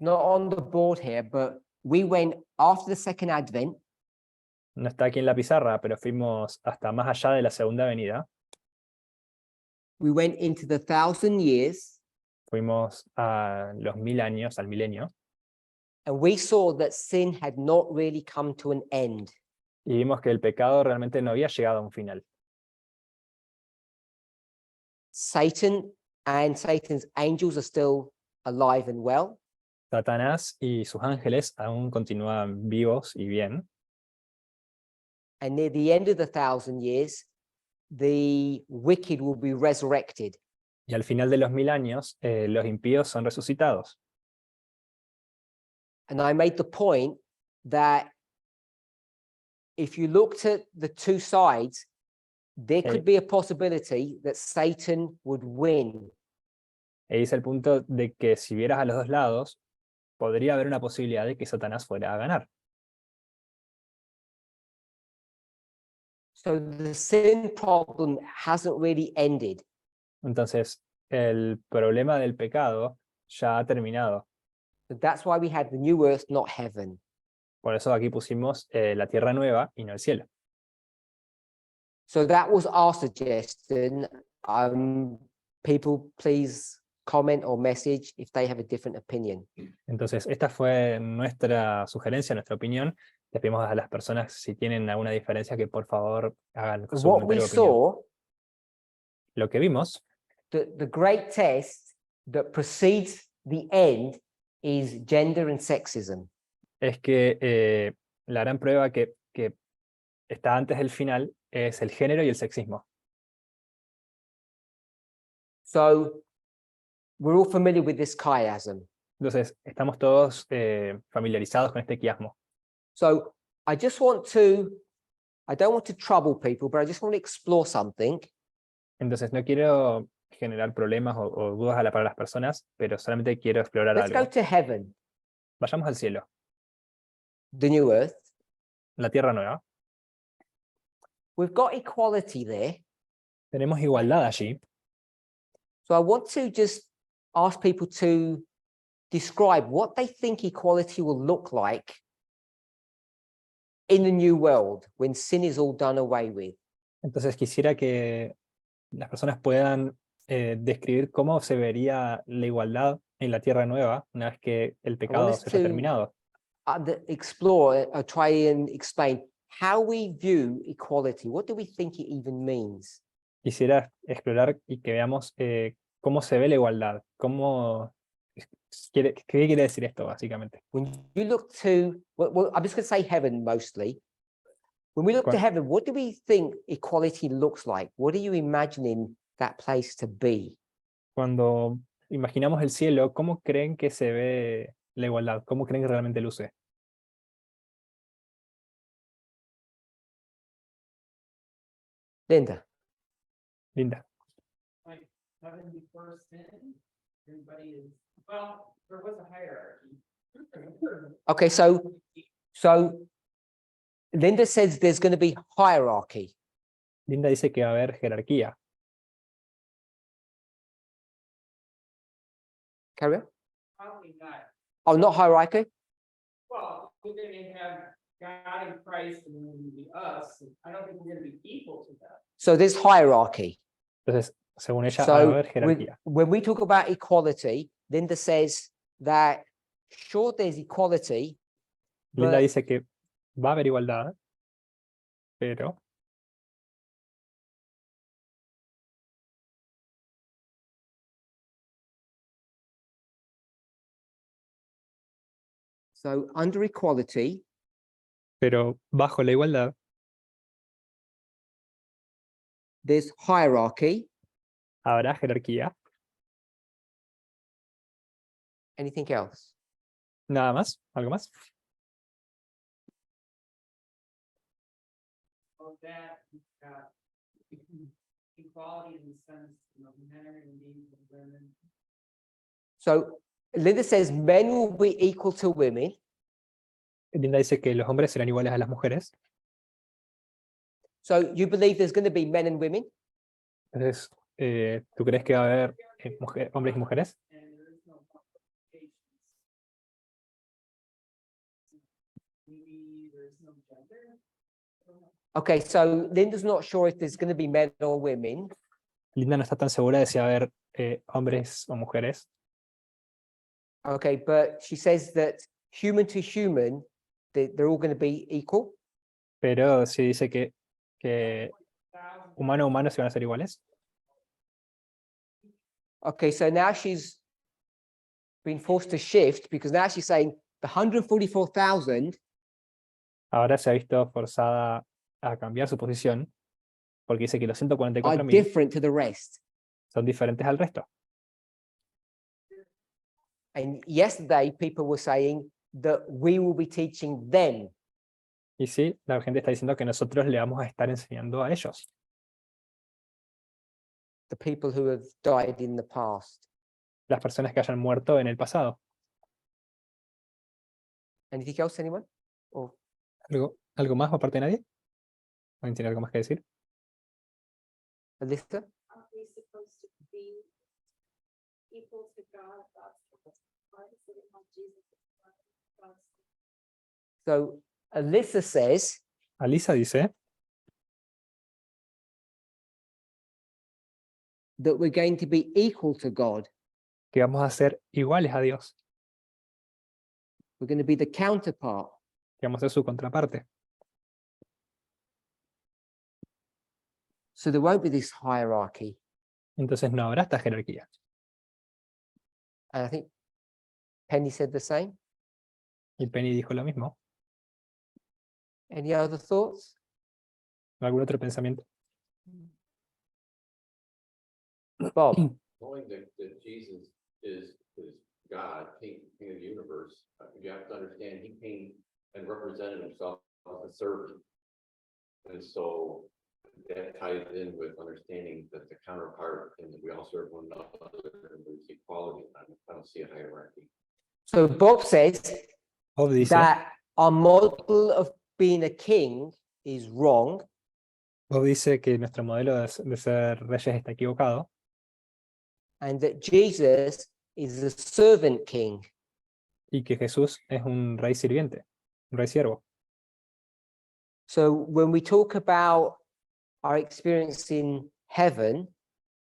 Not on the board here, but we went after the second advent. No está aquí en la pizarra, pero fuimos hasta más allá de la segunda venida. We went into the 1,000 years, Fuimos a los 1000 años, al milenio, and we saw that sin had not really come to an end. y vimos que el pecado realmente no había llegado a un final. Satan and Satan's angels are still alive and well. Satanás y sus ángeles aún continúan vivos y bien. And near the end of the 1,000 years, the wicked will be resurrected. Y al final de los 1000 años, los impíos son resucitados. And I made the point that if you looked at the two sides, there Okay. could be a possibility that Satan would win. E hice el punto de que si vieras a los dos lados, podría haber una posibilidad de que Satanás fuera a ganar. So the sin problem hasn't really ended. Entonces, el problema del pecado ya ha terminado. So that's why we had the new earth, not heaven. Por eso aquí pusimos la tierra nueva y no el cielo. So that was our suggestion. People, please comment or message if they have a different opinion. Entonces, esta fue nuestra sugerencia, nuestra opinión. Les pedimos a las personas, si tienen alguna diferencia, que por favor hagan su What we comentario o opinión. saw, Lo que vimos, the great test that precedes the end is gender and sexism. es que la gran prueba que está antes del final es el género y el sexismo. So we're all familiar with this chiasm. Entonces, estamos todos familiarizados con este quiasmo. So I don't want to trouble people, but I just want to explore something. Entonces, no quiero generar problemas o dudas para las personas, pero solamente quiero explorar Let's go algo. to heaven, Vayamos al cielo, the new earth. la tierra nueva. We've got equality there. Tenemos igualdad allí. So I want to just ask people to describe what they think equality will look like in the new world when sin is all done away with. Entonces, quisiera que las personas puedan describir cómo se vería la igualdad en la tierra nueva una vez que el pecado us se haya to- terminado. Explore or try and explain how we view equality. What do we think it even means? Quisiera explorar y que veamos cómo se ve la igualdad, qué quiere decir esto, básicamente. When you look to, well, I'm just going to say heaven mostly. When we look to Cuan- heaven, what do we think equality looks like? What are you imagining that place to be? Cuando imaginamos el cielo, ¿cómo creen que se ve la igualdad? ¿Cómo creen que realmente luce? Linda. Linda. Like, having before sin, everybody is, well, there was a hierarchy. Okay, so Linda says there's going to be hierarchy. Linda dice que va a haber jerarquía. Carry on. Probably not. Oh, not hierarchy. Well, we're gonna have God and Christ and then it'll be us. I don't think we're gonna be equal to that. So there's hierarchy. Entonces, según ella, va a So haber jerarquía. when we talk about equality, Linda says that sure there's equality, Linda but dice que va a haber igualdad, pero, So under equality, pero bajo la igualdad there's hierarchy. habrá jerarquía. Anything else? Nada más, algo más. Of that, you've got equality in the sense, men and women. So Linda says men will be equal to women. Linda dice que los hombres serán iguales a las mujeres. So you believe there's going to be men and women? Entonces, ¿tú crees que va a haber hombres y mujeres? And there is no qualifications. Maybe there's no gender. I don't know. Okay, so Linda's not sure if there's going to be men or women. Linda no está tan segura de si va a haber hombres o mujeres, Okay, but she says that human to human, they're all going to be equal. pero sí dice que humano a humano se van a ser iguales. Okay, so now she's been forced to shift because now she's saying the 144,000 Ahora se ha visto forzada a cambiar su posición porque dice que los are 144.000 different to the rest. son diferentes al resto. And yesterday, people were saying that we will be teaching them. Y sí, la gente está diciendo que nosotros le vamos a estar enseñando a ellos, The people who have died in the past. las personas que hayan muerto en el pasado. Anything else, anyone? Or ¿Algo más aparte de nadie? ¿Alguien tiene algo más que decir? Alyssa? Aren't we supposed to be equal to God? God's why is it not Jesus? God's So Alyssa says Alisa dice that we're going to be equal to God. que vamos a ser iguales a Dios, We're going to be the counterpart. que vamos a ser su contraparte. So there won't be this hierarchy. Entonces no habrá esta jerarquía. And I think Penny said the same. Y Penny dijo lo mismo. Any other thoughts? ¿Algún otro pensamiento? Bob? Knowing that Jesus is God, King of the universe, you have to understand he came and represented himself as a servant. And so that ties in with understanding that the counterpart and that we all serve one another and there's equality. I don't see a hierarchy. So Bob says Bob dice, that our model of being a king is wrong. Bob dice que nuestro modelo de ser reyes está equivocado And that Jesus is a servant king. y que Jesús es un rey sirviente, un rey siervo. So when we talk about our experience in heaven,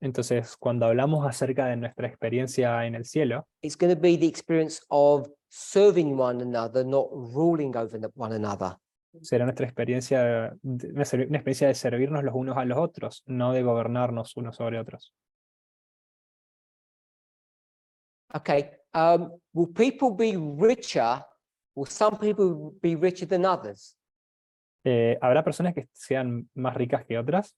Entonces, cuando hablamos acerca de nuestra experiencia en el cielo, it's going to be the experience of serving one another, not ruling over one another. será nuestra experiencia, una experiencia de servirnos los unos a los otros, no de gobernarnos unos sobre otros. Okay, will people be richer? Will some people be richer than others? ¿Habrá personas que sean más ricas que otras?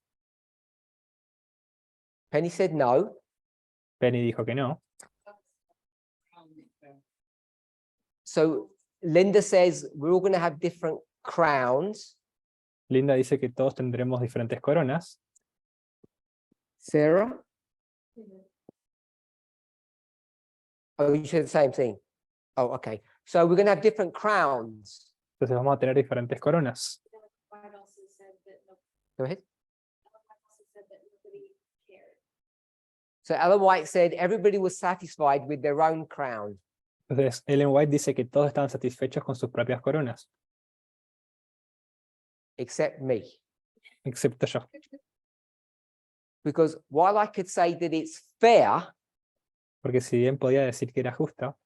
Penny said no. Penny dijo que no. So Linda says we're all going to have different crowns. Linda dice que todos tendremos diferentes coronas. Sarah? Oh, you said the same thing. Oh, okay. So we're going to have different crowns. Entonces vamos a tener diferentes coronas. White also said that Go ahead. also said that nobody cared. So Ellen White said everybody was satisfied with their own crown. Entonces Ellen White dice que todos estaban satisfechos con sus propias coronas, Except me. excepto yo. Because while I could say that it's fair, Porque si bien podía decir que era justo,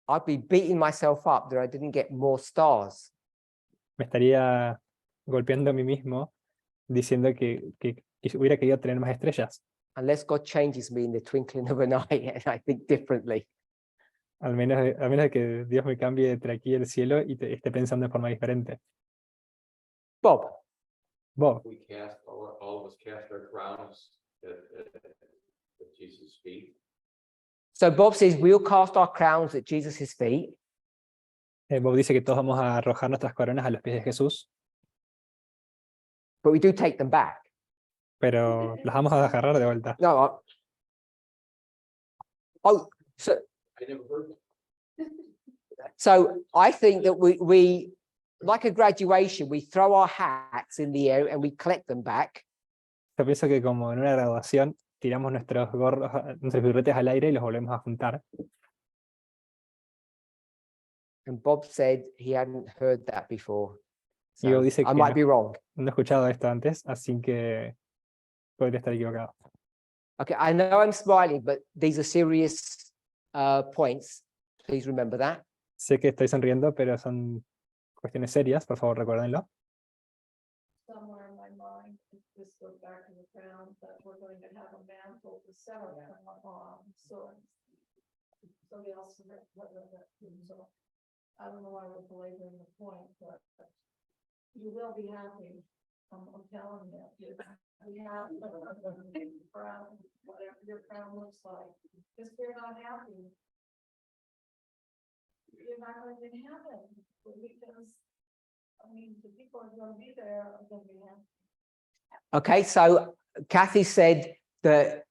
I'd be beating myself up that I didn't get more stars. me estaría golpeando a mí mismo, diciendo que hubiera querido tener más estrellas. unless God changes me in the twinkling of an eye and I think differently. Al menos de que Dios me cambie entre aquí y el cielo y esté pensando de forma diferente. Bob, Bob, We cast, all of us cast our crowns at Jesus' feet. so Bob says we'll cast our crowns at Jesus' feet, Bob dice que todos vamos a arrojar nuestras coronas a los pies de Jesús, but we do take them back. pero las vamos a agarrar de vuelta. No, oh, so I never heard that. So I think that we like a graduation, we throw our hats in the air and we collect them back. Yo pienso que como en una graduación tiramos nuestros gorros, nuestros birretes al aire y los volvemos a juntar. And Bob said he hadn't heard that before. Y Bob So dice I que might be wrong. no he escuchado esto antes, así que podría estar equivocado. Okay, I know I'm smiling, but these are serious points. Please remember that. Sé que estoy sonriendo, pero son cuestiones serias, por favor recuérdenlo. Somewhere in my mind, this goes back to the ground, that we're going to have a mantle to sell it on, so. Somebody else, so, I don't know why we're belaboring the point, but you will be happy, I'm telling you. We have crown, whatever your crown looks like, if you're not happy, you're not going to have it, because, I mean, the people are gonna be there are gonna be happy. Okay, so Kathy said that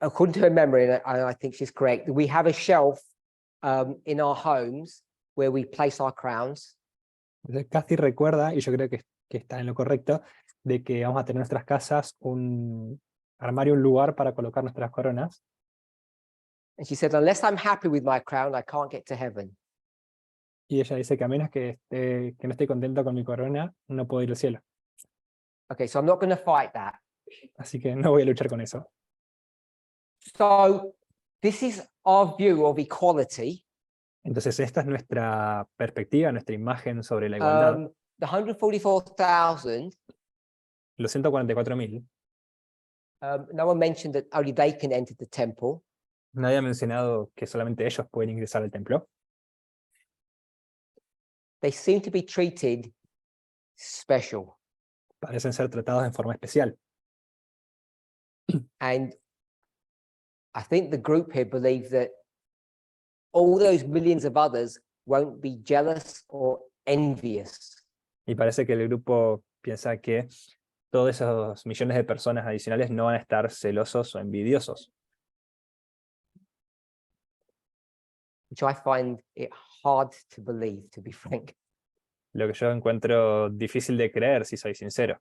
according to her memory, and I think she's correct, we have a shelf in our homes where we place our crowns. Casi recuerda, y yo creo que está en lo correcto, de que vamos a tener en nuestras casas un armario, un lugar para colocar nuestras coronas. And she said, unless I'm happy with my crown, I can't get to heaven. Y ella dice que a menos que no esté contento con mi corona, no puedo ir al cielo. Okay, so I'm not going to fight that. Así que no voy a luchar con eso. So this is our view of equality. Entonces esta es nuestra perspectiva, nuestra imagen sobre la igualdad. The 144,000, Los 144.000, no one mentioned that only they can enter the temple. nadie ha mencionado que solamente ellos pueden ingresar al templo. They seem to be treated special. Parecen ser tratados en forma especial. And I think the group here believes that all those millions of others won't be jealous or envious. Y parece que el grupo piensa que todos esos millones de personas adicionales no van a estar celosos o envidiosos. Which I find it hard to believe, to be frank. Lo que yo encuentro difícil de creer, si soy sincero.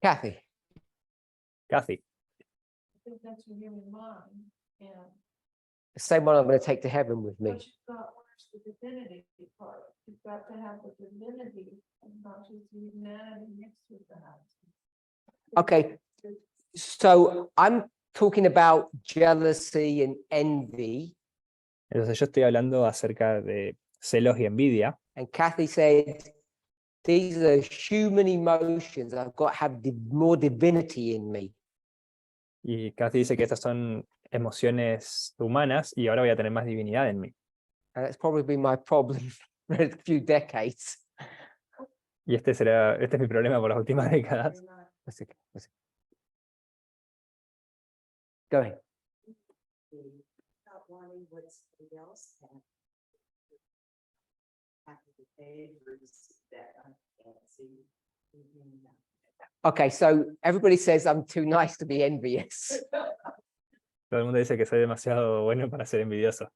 Kathy, Kathy, I think that's your human mind, and the same one I'm going to take to heaven with me. but you've got, where's the divinity part? You've got to have the divinity and not just the humanity mixed with that. Okay, so I'm talking about jealousy and envy, entonces yo estoy hablando acerca de celos y envidia, and Kathy said these are human emotions. I've got to have more divinity in me. y Kathy dice que estas son emociones humanas y ahora voy a tener más divinidad en mí. And that's probably been my problem for a few decades. Y este es mi problema por las últimas décadas. That's okay, that's okay. Go ahead. Not wanting what somebody else had. Happy to pay versus that I can't see. Okay, so everybody says I'm too nice to be envious. Todo el mundo dice que soy demasiado bueno para ser envidioso.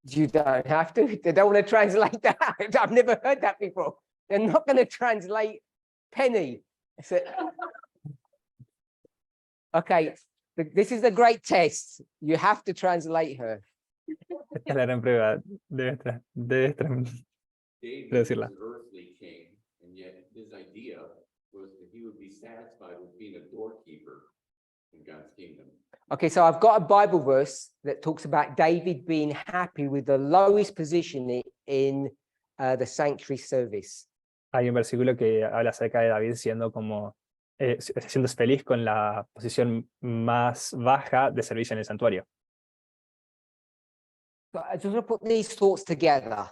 You don't have to. They don't want to translate that. I've never heard that before. They're not going to translate Penny. So- okay, this is the great test. You have to translate her. Esta es la gran prueba. Debes David was decirla. an earthly king, and yet his idea was that he would be satisfied with being a doorkeeper in God's kingdom. Okay, so I've got a Bible verse that talks about David being happy with the lowest position in the sanctuary service. Hay un versículo que habla acerca de David siendo como, siendo feliz con la posición más baja de servicio en el santuario. So I just want to put these thoughts together.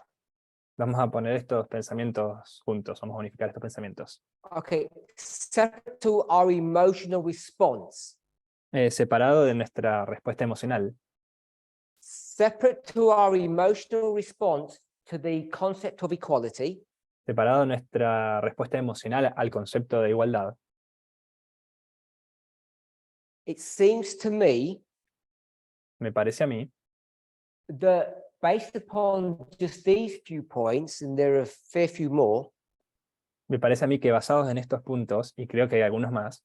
Vamos a poner estos pensamientos juntos, vamos a unificar estos pensamientos. Okay, separate to our emotional response. Separado de nuestra respuesta emocional, Separate to our emotional response to the concept of equality. separado de nuestra respuesta emocional al concepto de igualdad, It seems to me me parece a mí that based upon just these few points, and there are a fair few more, me parece a mí que basados en estos puntos, y creo que hay algunos más,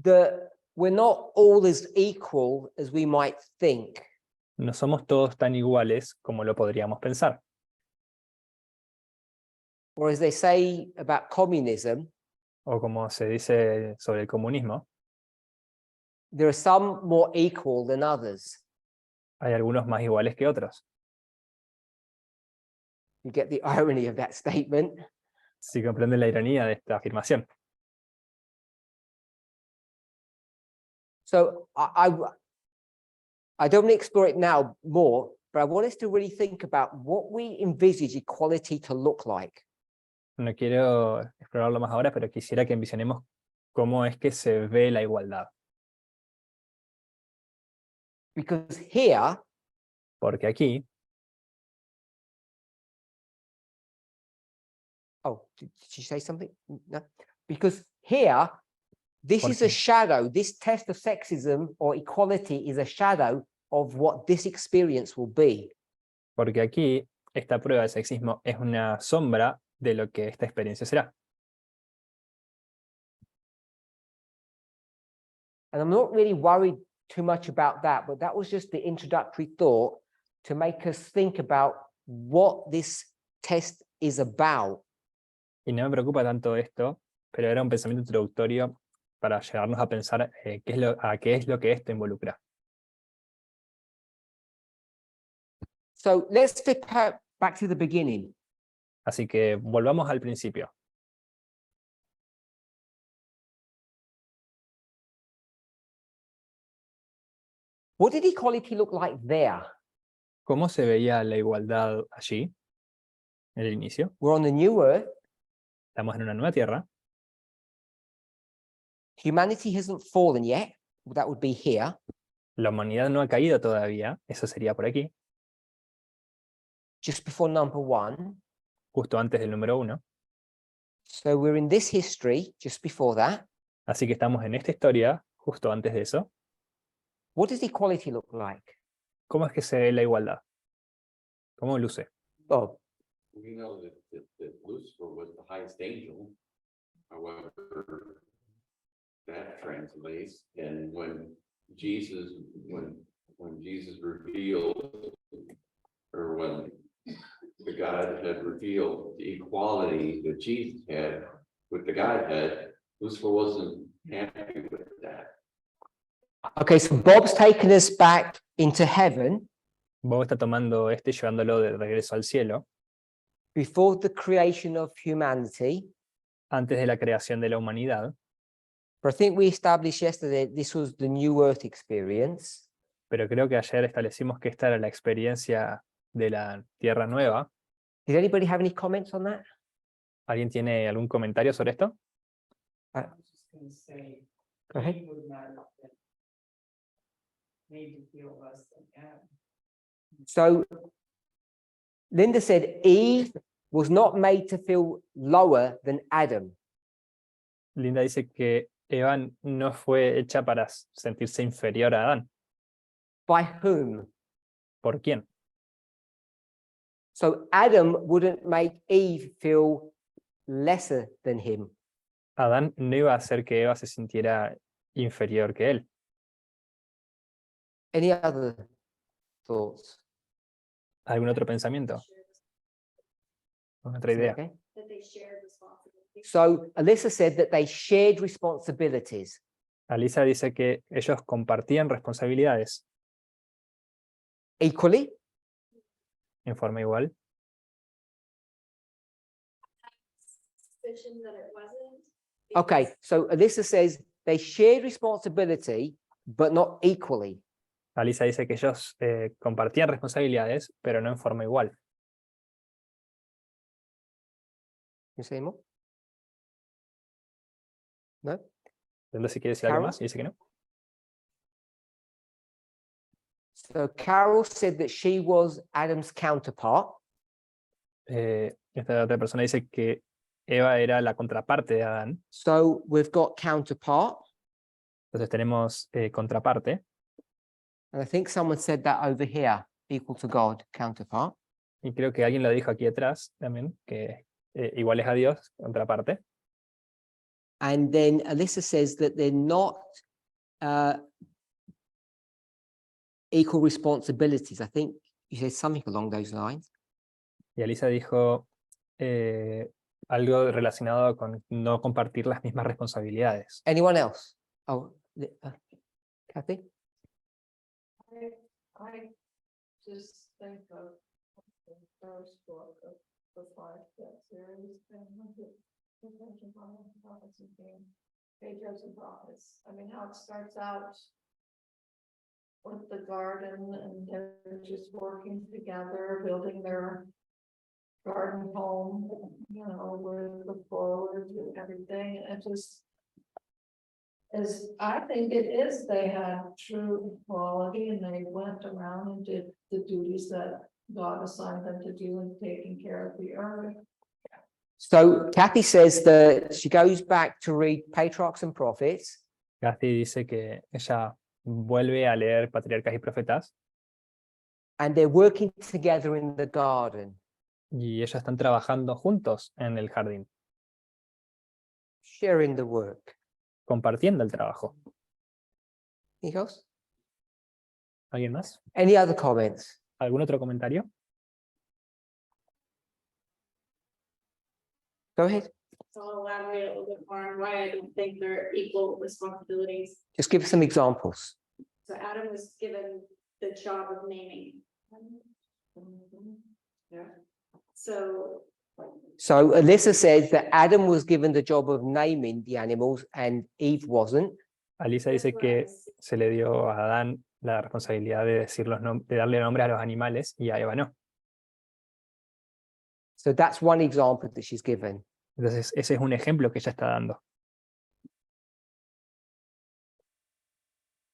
that we're not all as equal as we might think. no somos todos tan iguales como lo podríamos pensar. Or as they say about communism, O como se dice sobre el comunismo, there are some more equal than others. hay algunos más iguales que otros. You get the irony of that statement. Si comprenden la ironía de esta afirmación. So I don't want to explore it now more, but I want us to really think about what we envisage equality to look like. No quiero explorarlo más ahora, pero quisiera que envisionemos cómo es que se ve la igualdad. Because here, Porque aquí, did you say something? No. Because here, this is a Porque- shadow. This test of sexism or equality is a shadow of what this experience will be. porque aquí esta prueba de sexismo es una sombra de lo que esta experiencia será. And I'm not really worried too much about that, but that was just the introductory thought to make us think about what this test is about. Y no me preocupa tanto esto, pero era un pensamiento introductorio para llevarnos a pensar qué es lo que esto involucra. So let's flip back to the beginning. Así que volvamos al principio. What did equality look like there? ¿Cómo se veía la igualdad allí, en el inicio? We're on the new earth. Estamos en una nueva tierra. Humanity hasn't fallen yet. That would be here. La humanidad no ha caído todavía. Eso sería por aquí, Just before number one. justo antes del número 1. So we're in this history just before that. Así que estamos en esta historia, justo antes de eso. What does equality look like? ¿Cómo es que se ve la igualdad? ¿Cómo luce? Bob. We know that Lucifer was the highest angel. However, that translates, and when Jesus revealed, or when the God had revealed the equality that Jesus had with the Godhead, Lucifer wasn't happy with that. Okay, so Bob's taken us back into heaven Bob está tomando y llevándolo de regreso al cielo, before the creation of humanity. antes de la creación de la humanidad. But I think we established yesterday this was the new earth experience. Pero creo que ayer establecimos que esta era la experiencia de la Tierra Nueva. Did anybody have any comments on that? ¿Alguien tiene algún comentario sobre esto? I was just gonna say, Go ahead. he would not have been made to feel less than Adam. So Linda said Eve was not made to feel lower than Adam. Linda dice que Eva no fue hecha para sentirse inferior a Adán. By whom? ¿Por quién? So Adam wouldn't make Eve feel lesser than him. Adán no iba a hacer que Eva se sintiera inferior que él. Any other thoughts? ¿Algún otro pensamiento? ¿Otra idea? Okay. That they shared responsibility. So Alyssa said that they shared responsibilities. Alisa dice que ellos compartían responsabilidades Equally, en forma igual. suspicion that it wasn't. Okay, because so Alyssa says they shared responsibility, but not equally. Alisa dice que ellos compartían responsabilidades, pero no en forma igual. You say more? No? Entonces, si quiere decir algo Carol? más, y dice que no. So Carol said that she was Adam's counterpart. Esta otra persona dice que Eva era la contraparte de Adán. So we've got counterpart, Entonces tenemos contraparte. and I think someone said that over here, equal to God, counterpart. Y creo que alguien lo dijo aquí atrás también, que iguales a Dios, contraparte. And then Alyssa says that they're not equal responsibilities. I think you said something along those lines. Y Alisa dijo algo relacionado con no compartir las mismas responsabilidades. Anyone else? Oh, Kathy? I just think of the first book of the 5-step series and prophets and being patriarchs and prophets. I mean, how it starts out with the garden and they're just working together, building their garden home, you know, with the forward and everything. And it just is, I think it is, they had true equality and they went around and did the duties that God assigned them to do in taking care of the earth. So Kathy says that she goes back to read Patriarchs and Prophets. Kathy dice que ella vuelve a leer Patriarcas y Profetas And they're working together in the garden. y ellos están trabajando juntos en el jardín, Sharing the work. compartiendo el trabajo. Anything else? ¿Alguien más? Any other comments? ¿Algún otro comentario? Go ahead. So I'll elaborate a little bit more on why I don't think they're equal responsibilities. Just give us some examples. So Adam was given the job of naming. Yeah. So So Alyssa says that Adam was given the job of naming the animals and Eve wasn't. Alisa dice que se le dio a Adán la responsabilidad de decir de darle nombres a los animales y a Eva no. So that's one example that she's given. Entonces ese es un ejemplo que ella está dando.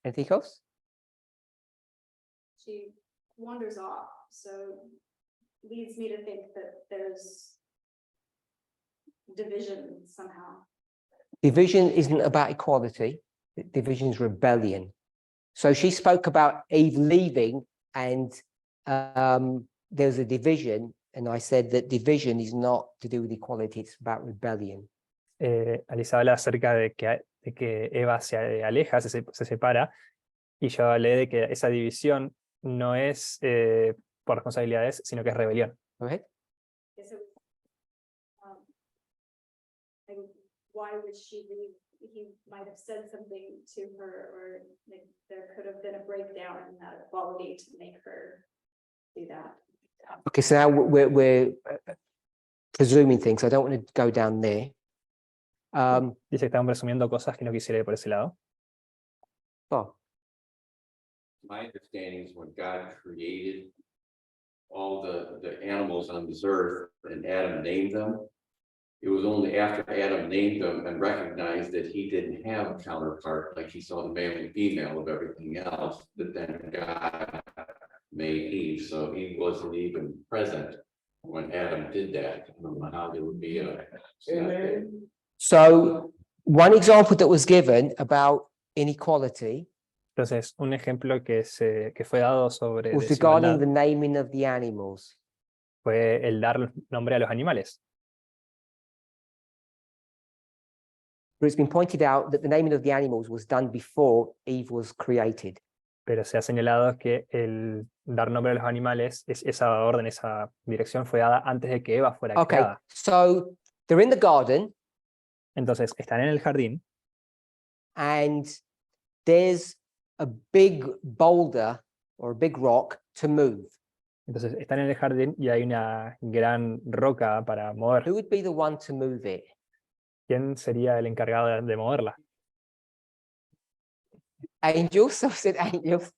Anything else? she wanders off, so leads me to think that there's division somehow. Division isn't about equality. Division is rebellion. So she spoke about Eve leaving and there's a division. And I said that division is not to do with equality, it's about rebellion. Alisa habla acerca de que Eva se aleja, se separa, y yo hablé de que esa división no es por responsabilidades, sino que es rebelión. Go ahead. Yes, it was, like, why would she leave? He might have said something to her, or like, there could have been a breakdown in that equality to make her do that. Okay, so now we're presuming things. I don't want to go down there. Dice que estaban presumiendo cosas que no quisiera ir por ese lado. Oh, My understanding is when God created all the animals on this earth and Adam named them, it was only after Adam named them and recognized that he didn't have a counterpart, like he saw the male and female of everything else, that then God made Eve. So Eve wasn't even present when Adam did that. I don't know how there would be a. so one example that was given about inequality Entonces, un ejemplo que fue dado sobre was regarding desigualdad the naming of the animals. fue el dar nombre a los animales. But it's been pointed out that the naming of the animals was done before Eve was created. Pero se ha señalado que el dar nombre a los animales, esa orden, esa dirección fue dada antes de que Eva fuera Okay, creada. so they're in the garden Entonces, están en el jardín and there's a big boulder or a big rock to move. Entonces, están en el jardín y hay una gran roca para mover. Who would be the one to move it? ¿quién sería el encargado de moverla? Angels, some said angels.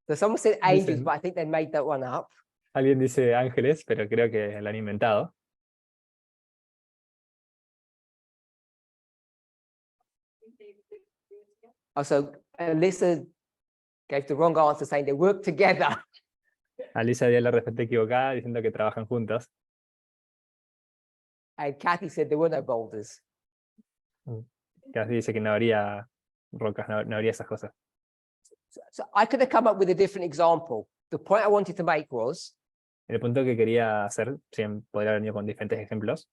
So someone said angels, Dicen- but I think they made that one up. Alguien dice ángeles, pero creo que lo han inventado. Also, Alyssa gave the wrong answer, saying they work together. Alisa dio la respuesta equivocada diciendo que trabajan juntos. And Kathy said there were no boulders. Casi dice que no habría rocas, no habría esas cosas. So I could have come up with a different example. The point I wanted to make was El punto que quería hacer, podría haber venido con diferentes ejemplos,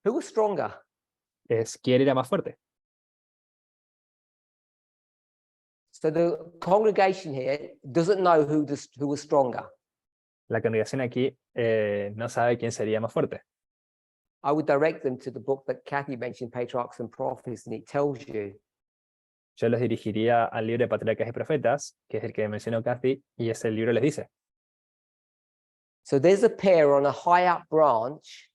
who was stronger? es quién era más fuerte. So the congregation here doesn't know who was stronger. La congregación aquí no sabe quién sería más fuerte. I would direct them to the book that Kathy mentioned, Patriarchs and Prophets, and it tells you. Yo los dirigiría al libro de Patriarcas y Profetas, que es el que mencionó Kathy, y ese libro les dice. So there's a pear on a high up branch,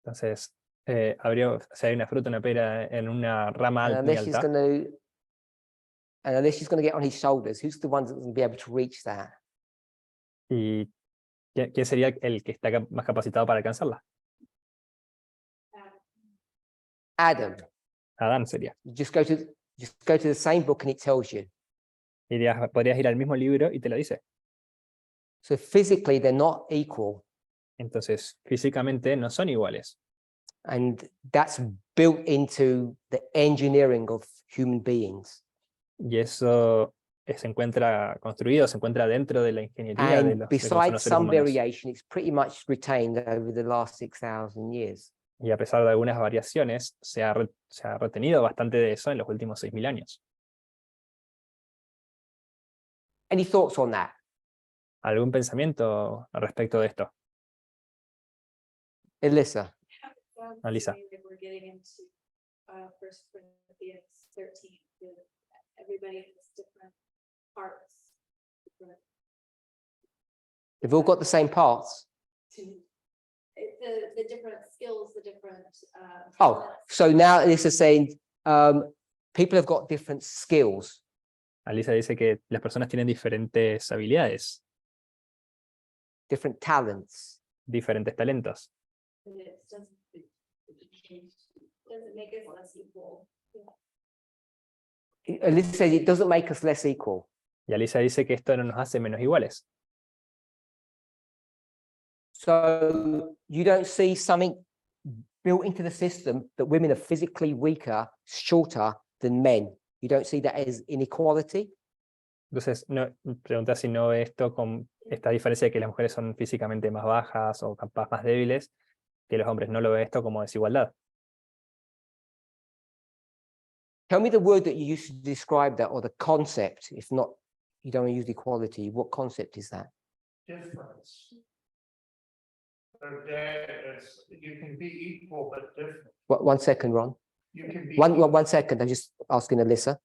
Entonces, hay una fruta, una pera en una rama and muy unless she's alta, going to get on his shoulders, who's the one that's going to be able to reach that? y ¿quién sería el que está más capacitado para alcanzarla? Adam. Adán sería. You just go to the same book and it tells you. Podrías ir al mismo libro y te lo dice. So physically, they're not equal. Entonces, físicamente no son iguales. And that's built into the engineering of human beings. Y eso se encuentra construido, se encuentra dentro de la ingeniería de And cómo son besides los seres some humanos. variation, it's pretty much retained over the last 6,000 years. Y a pesar de algunas variaciones, se ha retenido bastante de eso en los últimos 6.000 años. Any thoughts on that? ¿Algún pensamiento al respecto de esto? Alyssa? Alisa. We're getting into 1 Corinthians 13. Everybody has different parts. They've all got the same parts. The different skills, the different. Oh, talents. so now Alyssa's saying people have got different skills. Alisa dice que las personas tienen diferentes habilidades, Different talents. diferentes talentos. It doesn't make us less equal. Alyssa says it doesn't make us less equal. Y Alisa dice que esto no nos hace menos iguales. So you don't see something built into the system that women are physically weaker, shorter than men. You don't see that as inequality. Entonces, pregunta si no ve esto con esta diferencia de que las mujeres son físicamente más bajas o capaz más débiles que los hombres. No lo ve esto como desigualdad. Tell me the word that you used to describe that, or the concept. If not, you don't use equality. What concept is that? Difference. You can be equal but different. One second, Ron. You can be. One second. I'm just asking Alyssa.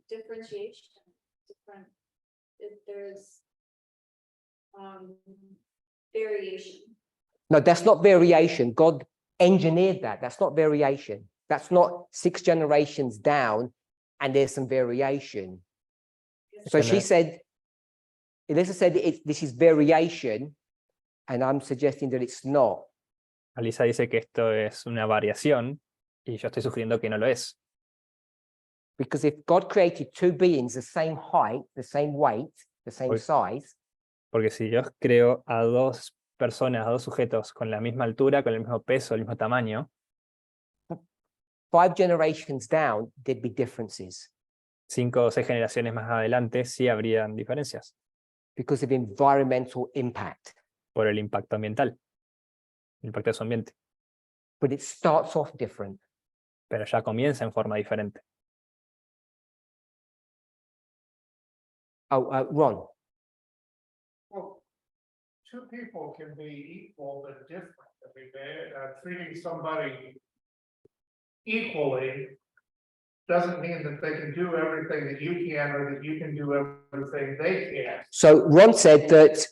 Differentiation, different, there's variation. No, that's not variation. God engineered that. That's not variation. That's not 6 generations down and there's some variation. So she said, Alyssa said this is variation, and I'm suggesting that it's not. Alisa dice que esto es una variación y yo estoy sugiriendo que no lo es. Because if God created 2 beings the same height, the same weight, the same size, Porque si Dios creó a 2 personas, a 2 sujetos con la misma altura, con el mismo peso, el mismo tamaño, 5 generations down, there'd be differences 5 o 6 generaciones más adelante sí habrían diferencias because of environmental impact. por el impacto ambiental, el impacto de su ambiente. But it starts off different. Pero ya comienza en forma diferente. Oh, Ron. Well, 2 people can be equal but different. I mean, treating somebody equally doesn't mean that they can do everything that you can or that you can do everything they can. So Ron said that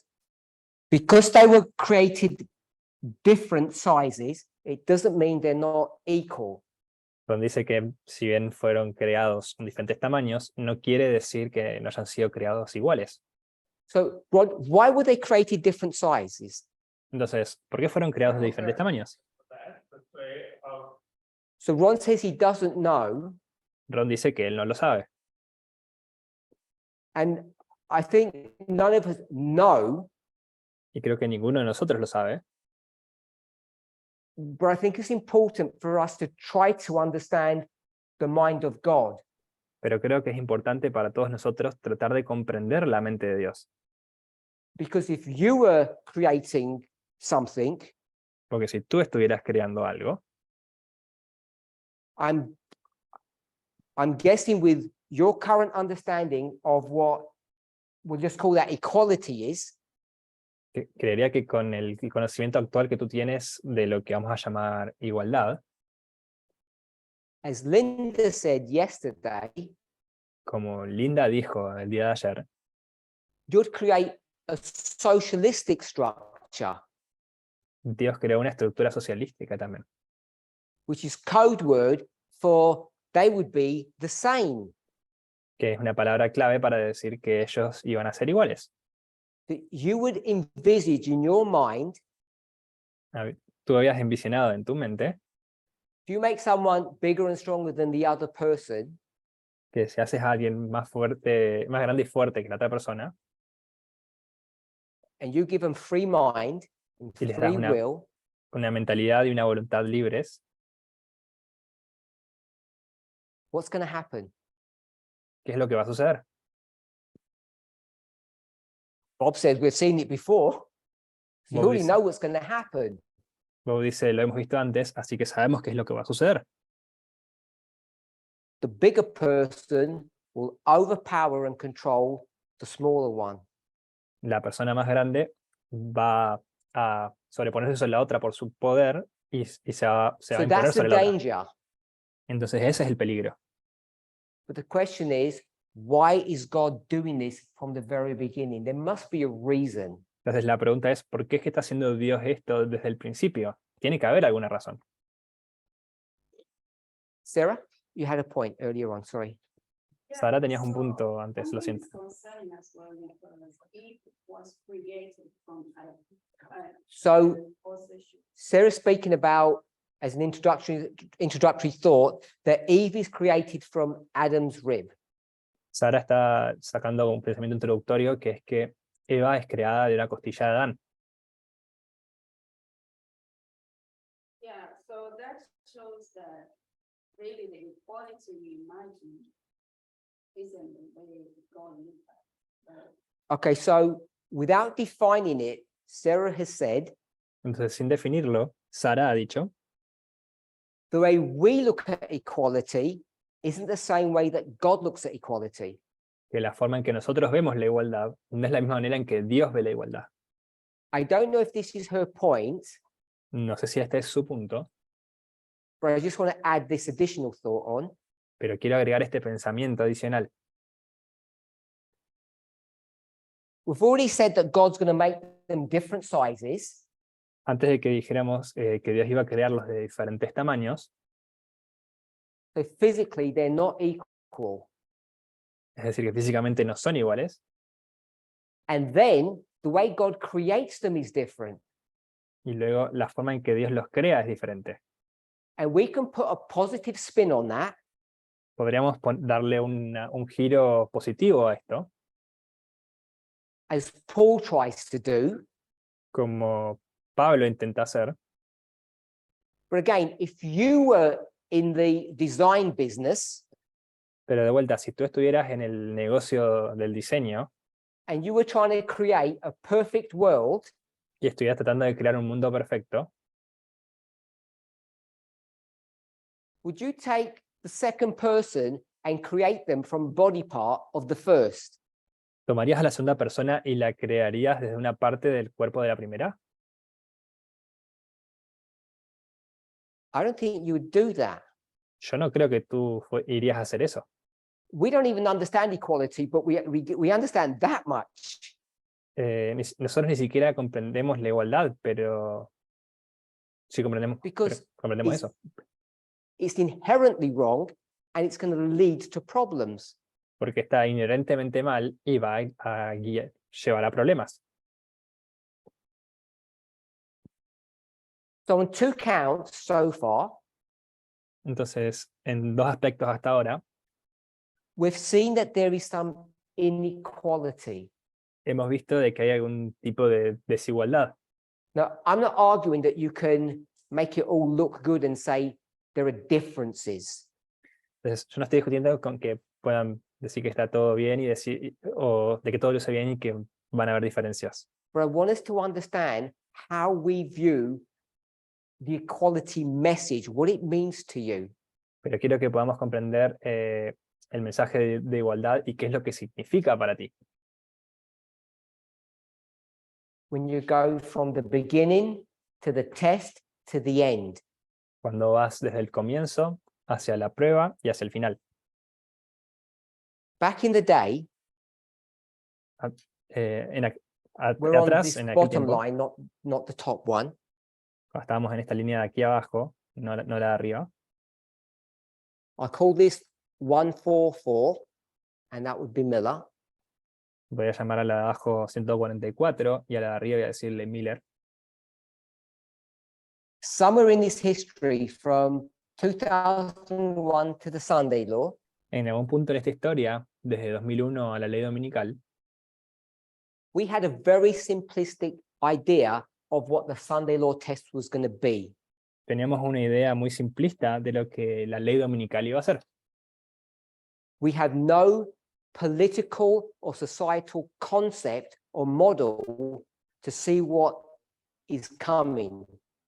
because they were created different sizes, it doesn't mean they're not equal. Donde dice que si bien fueron creados en diferentes tamaños, no quiere decir que no hayan sido creados iguales. So, Rod, why were they created different sizes? Entonces, ¿por qué fueron creados de diferentes tamaños? So Ron says he doesn't know, Ron dice que él no lo sabe. and I think none of us know, Y creo que ninguno de nosotros lo sabe. but I think it's important for us to try to understand the mind of God. Pero creo que es importante para todos nosotros tratar de comprender la mente de Dios. Because if you were creating something, Porque si tú estuvieras creando algo, I'm guessing with your current understanding of what we'll just call that equality is, creería que con el conocimiento actual que tú tienes de lo que vamos a llamar igualdad, as Linda said yesterday, como Linda dijo el día de ayer, you'd create a socialistic structure, Dios creó una estructura socialística también, which is code word for they would be the same. que es una palabra clave para decir que ellos iban a ser iguales. That you would envisage in your mind, Tú habías envisionado en tu mente if you make someone bigger and stronger than the other person, que si haces a alguien más fuerte, más grande y fuerte que la otra persona, and you give them free mind and y les das free will, una mentalidad y una voluntad libres, what's going to happen? ¿qué es lo que va a suceder? Bob says we've seen it before. You Bob already dice- know what's going to happen. Bob dice, lo hemos visto antes, así que sabemos qué es lo que va a suceder. The bigger person will overpower and control the smaller one. La persona más grande va a sobreponerse sobre la otra por su poder y se va a So imponer that's the sobre la otra. danger. Entonces ese es el peligro. But the question is, why is God doing this from the very beginning? There must be a reason. Entonces la pregunta es, ¿por qué es que está haciendo Dios esto desde el principio? Tiene que haber alguna razón. Sarah, you had a point earlier on, sorry. Sara, tenías un punto antes, lo siento. So Sarah's speaking about, as an introductory thought, that Eve is created from Adam's rib. Sara está sacando un pensamiento introductorio que es que Eva es creada de una costilla de Adán. Yeah, so that shows that really the equality we imagine isn't the way God looked at it. Okay, so without defining it, Sarah has said, Entonces, sin definirlo, Sara ha dicho the way we look at equality isn't the same way that God looks at equality. que la forma en que nosotros vemos la igualdad no es la misma manera en que Dios ve la igualdad. I don't know if this is her point, No sé si este es su punto, but I just want to add this additional thought on. pero quiero agregar este pensamiento adicional. We've already said that God's going to make them different sizes. Antes de que dijéramos que Dios iba a crearlos de diferentes tamaños, So physically, they're not equal. es decir, que físicamente no son iguales, And then the way God creates them is different. y luego la forma en que Dios los crea es diferente. And we can put a positive spin on that Podríamos darle un giro positivo a esto, as Paul tries to do. como Pablo intenta hacer, But again, if you were in the design business pero de vuelta, si tú estuvieras en el negocio del diseño and you were trying to create a perfect world, y estuvieras tratando de crear un mundo perfecto, would you take the second person and create them from body part of the first? ¿tomarías a la segunda persona y la crearías desde una parte del cuerpo de la primera? I don't think you would do that. Yo no creo que tú irías a hacer eso. We don't even understand equality, but we understand that much. Nosotros ni siquiera comprendemos la igualdad, pero Sí, comprendemos, Because comprendemos it's, eso. it's inherently wrong and it's going to lead to problems. Porque está inherentemente mal y va a llevar a problemas. So on 2 counts so far, Entonces, en 2 aspectos hasta ahora, we've seen that there is some inequality. hemos visto de que hay algún tipo de desigualdad. Now, I'm not arguing that you can make it all look good and say there are differences. Entonces, yo no estoy discutiendo con que puedan decir que está todo bien y decir, o de que todo luce bien y que van a haber diferencias. But I want us to understand how we view the equality message, what it means to you. Pero quiero que podamos comprender el mensaje de igualdad y qué es lo que significa para ti. When you go from the beginning to the test to the end. Cuando vas desde el comienzo hacia la prueba y hacia el final. Back in the day, we're on atrás, this en aquel bottom tiempo, line, not the top one. cuando estábamos en esta línea de aquí abajo, no la de arriba, I call this 144, and that would be Miller. voy a llamar a la de abajo 144 y a la de arriba voy a decirle Miller. Somewhere in this history from 2001 to the Sunday Law, En algún punto en esta historia, desde 2001 a la ley dominical, we had a very simplistic idea of what the Sunday Law test was going to be. teníamos una idea muy simplista de lo que la ley dominical iba a ser. We had no political or societal concept or model to see what is coming.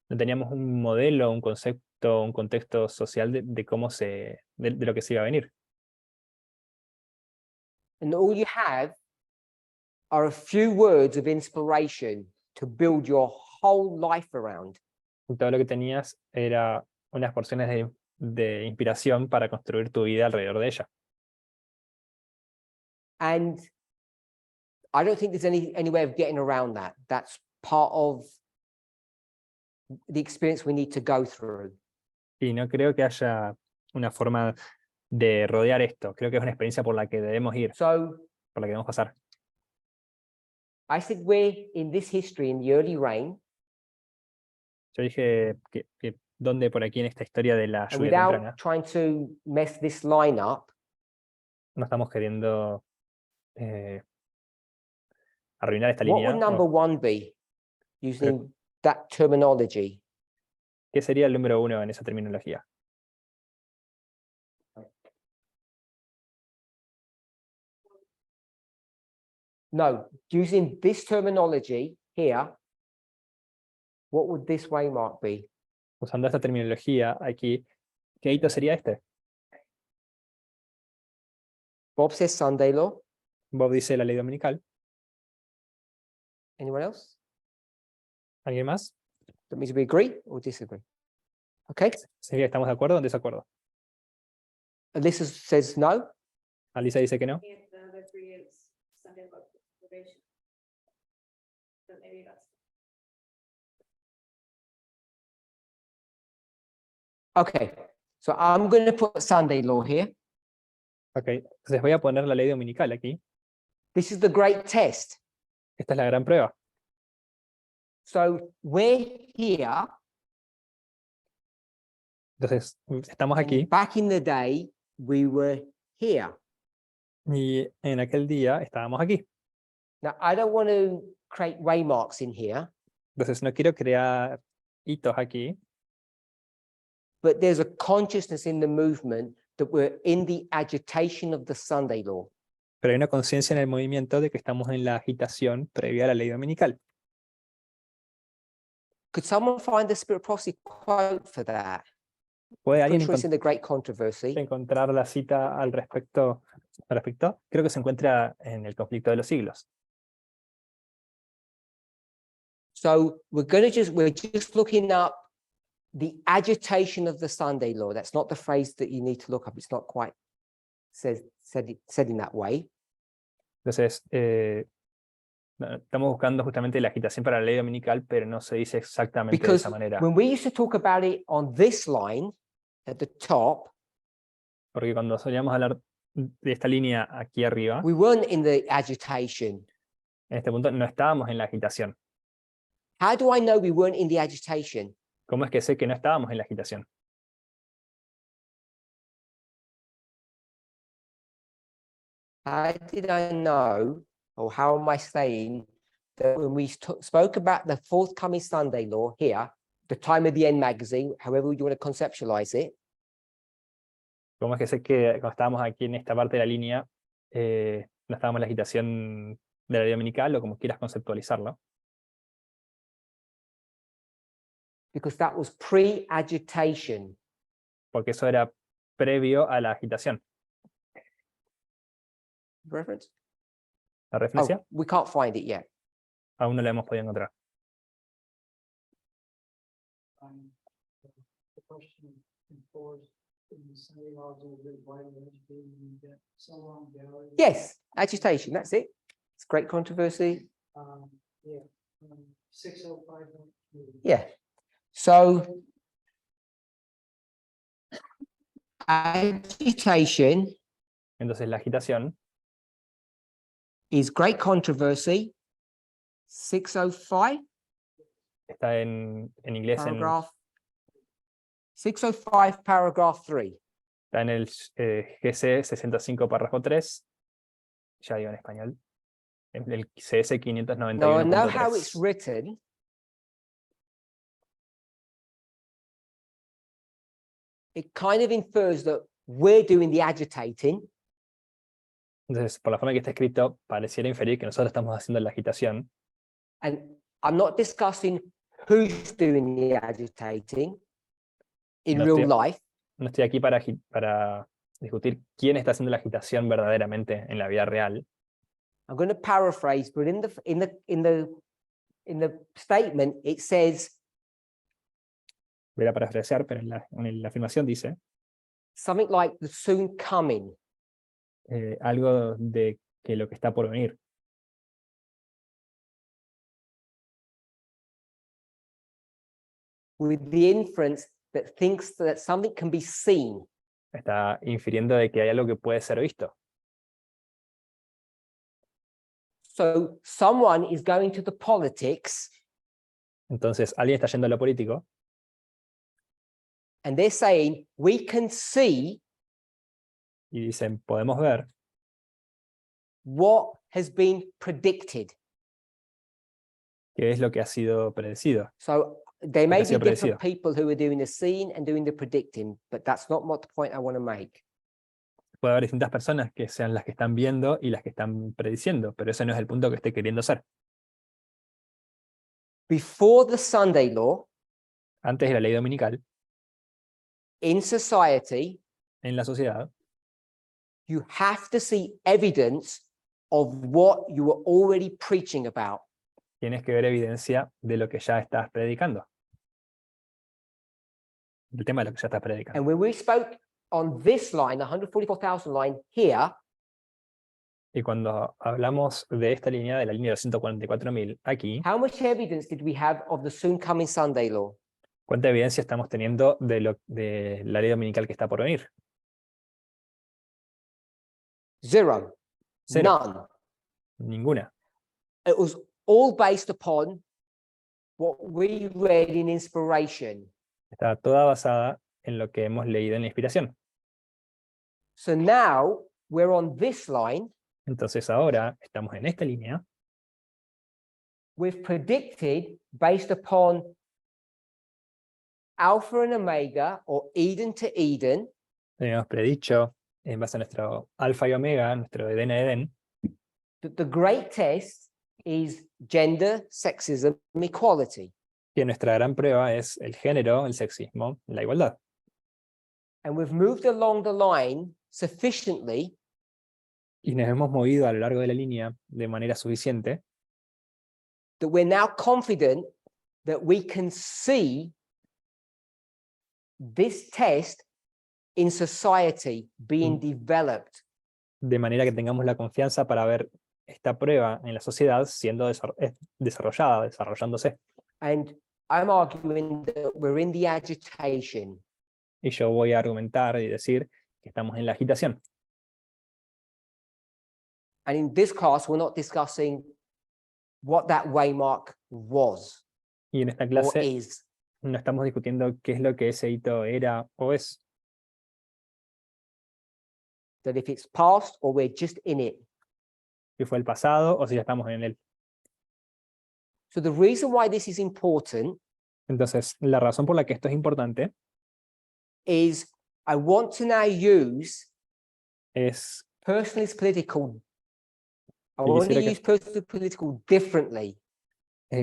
No teníamos un modelo, un concepto, un contexto social de cómo de lo que se iba a venir. And all you have are a few words of inspiration to build your whole life around. Y todo lo que tenías era unas porciones de inspiración para construir tu vida alrededor de ella. And I don't think there's any way of getting around that. That's part of the experience we need to go through. Y no creo que haya una forma de rodear esto. Creo que es una experiencia por la que debemos ir, So por la que debemos pasar. I said we're in this history in the early reign, Yo dije que donde por aquí en esta historia de la and lluvia without temprana, trying to mess this line up, no estamos queriendo arruinar esta what línea. would number 1 be using that terminology? ¿Qué sería el número 1 en esa terminología? No, using this terminology here, what would this waymark be? Usando esta terminología aquí, ¿qué hito sería este? Bob says Sunday Law. Bob dice la ley dominical. Anyone else? ¿Alguien más? That means we agree or disagree. Okay. ¿Sería que estamos de acuerdo o en desacuerdo? Alyssa says no. Alisa dice que no. If the other three is Sunday law probation. So maybe that's. Okay. So I'm going to put Sunday Law here. Ok, entonces voy a poner la ley dominical aquí. This is the great test. Esta es la gran prueba. So we're here. Entonces, estamos And aquí back in the day, we were here. y en aquel día estábamos aquí. Now, I don't want to create waymarks in here, Entonces, no quiero crear hitos aquí, but there's a consciousness in the movement that we're in the agitation of the Sunday Law. pero hay una conciencia en el movimiento de que estamos en la agitación previa a la ley dominical. Could someone find the Spirit Prophecy quote for that? ¿Puede Pretty alguien sure it's in the Great Controversy. encontrar la cita al respecto? Creo que se encuentra en el conflicto de los siglos. So we're just looking up the agitation of the Sunday Law. That's not the phrase that you need to look up. It's not quite said in that way. Entonces, Estamos buscando justamente la agitación para la ley dominical, pero no se dice exactamente de Because esa manera. when we used to talk about it on this line at the top, Porque cuando solíamos hablar de esta línea aquí arriba, we weren't in the agitation. en este punto no estábamos en la agitación. How do I know we weren't in the agitation? ¿Cómo es que sé que no estábamos en la agitación? How did I know, or how am I saying that when we spoke about the forthcoming Sunday law here, the time of the end magazine, however you want to conceptualize it, ¿Cómo es que sé que cuando estábamos aquí en esta parte de la línea, no estábamos en la agitación de la ley dominical o como quieras conceptualizarlo? because that was pre-agitation. Porque eso era previo a la agitación. Reference? ¿La referencia? Oh, we can't find it yet. Aún no la hemos podido encontrar. The question enforced in the Sunday laws of the Bible education that so long gallery. Yes, agitation, that's it. It's great controversy. Yeah, 605. Yeah. So agitation Entonces la agitación is great controversy. 605 está en inglés, paragraph. 605 paragraph 3. está en el GC 65 párrafo 3. Ya digo en español. En el CS Now I know how it's 591.3. written. It kind of infers that we're doing the agitating. Entonces, por la forma que está escrito, pareciera inferir que nosotros estamos haciendo la agitación. And I'm not discussing who's doing the agitating in No real estoy- life. No estoy aquí para discutir quién está haciendo la agitación verdaderamente en la vida real. I'm going to paraphrase, but in the statement it says Voy a parafrasear, pero en la afirmación dice something like the soon coming. algo de que lo que está por venir. With the inference that thinks that something can be seen. Está infiriendo de que hay algo que puede ser visto. So someone is going to the politics Entonces, alguien está yendo a lo político and they're saying, we can see y dicen, podemos ver what has been predicted. qué es lo que ha sido predecido. So there may ha sido be different predecido. people who are doing the seeing and doing the predicting, but that's not what the point I want to make. Puede haber distintas personas que sean las que están viendo y las que están prediciendo, pero ese no es el punto que esté queriendo hacer. Before the Sunday law, Antes de la ley dominical, in society, en la sociedad, you have to see evidence of what you were already preaching about. tienes que ver evidencia de lo que ya estás predicando. El tema de lo que ya estás predicando. And when we spoke on this line, the 144,000 line here, Y cuando hablamos de esta línea, de la línea de los 144.000, aquí, how much evidence did we have of the soon coming Sunday law? ¿cuánta evidencia estamos teniendo de la ley dominical que está por venir? Zero. Cero. None. Ninguna. It was all based upon what we read in inspiration. Está toda basada en lo que hemos leído en la inspiración. So now we're on this line. Entonces ahora estamos en esta línea. We've predicted based upon Alpha and Omega, or Eden to Eden, Hemos predicho, en base a nuestro alfa y omega, nuestro Edén a Edén, that the great test is gender, sexism, and equality. que nuestra gran prueba es el género, el sexismo, la igualdad. And we've moved along the line sufficiently Y nos hemos movido a lo largo de la línea de manera suficiente that we're now confident that we can see this test in society being developed. de manera que tengamos la confianza para ver esta prueba en la sociedad siendo desarrollada, desarrollándose. And I'm arguing that we're in the agitation. Y yo voy a argumentar y decir que estamos en la agitación. And in this class, we're not discussing what that waymark was Y en esta or clase is. no estamos discutiendo qué es lo que ese hito era o es. That if it's past or we're just in it. Si fue el pasado o si ya estamos en él. So the reason why this is important Entonces, la razón por la que esto es importante is I want to now use es personalist political. I Y want to quisiera que- use personalist political differently.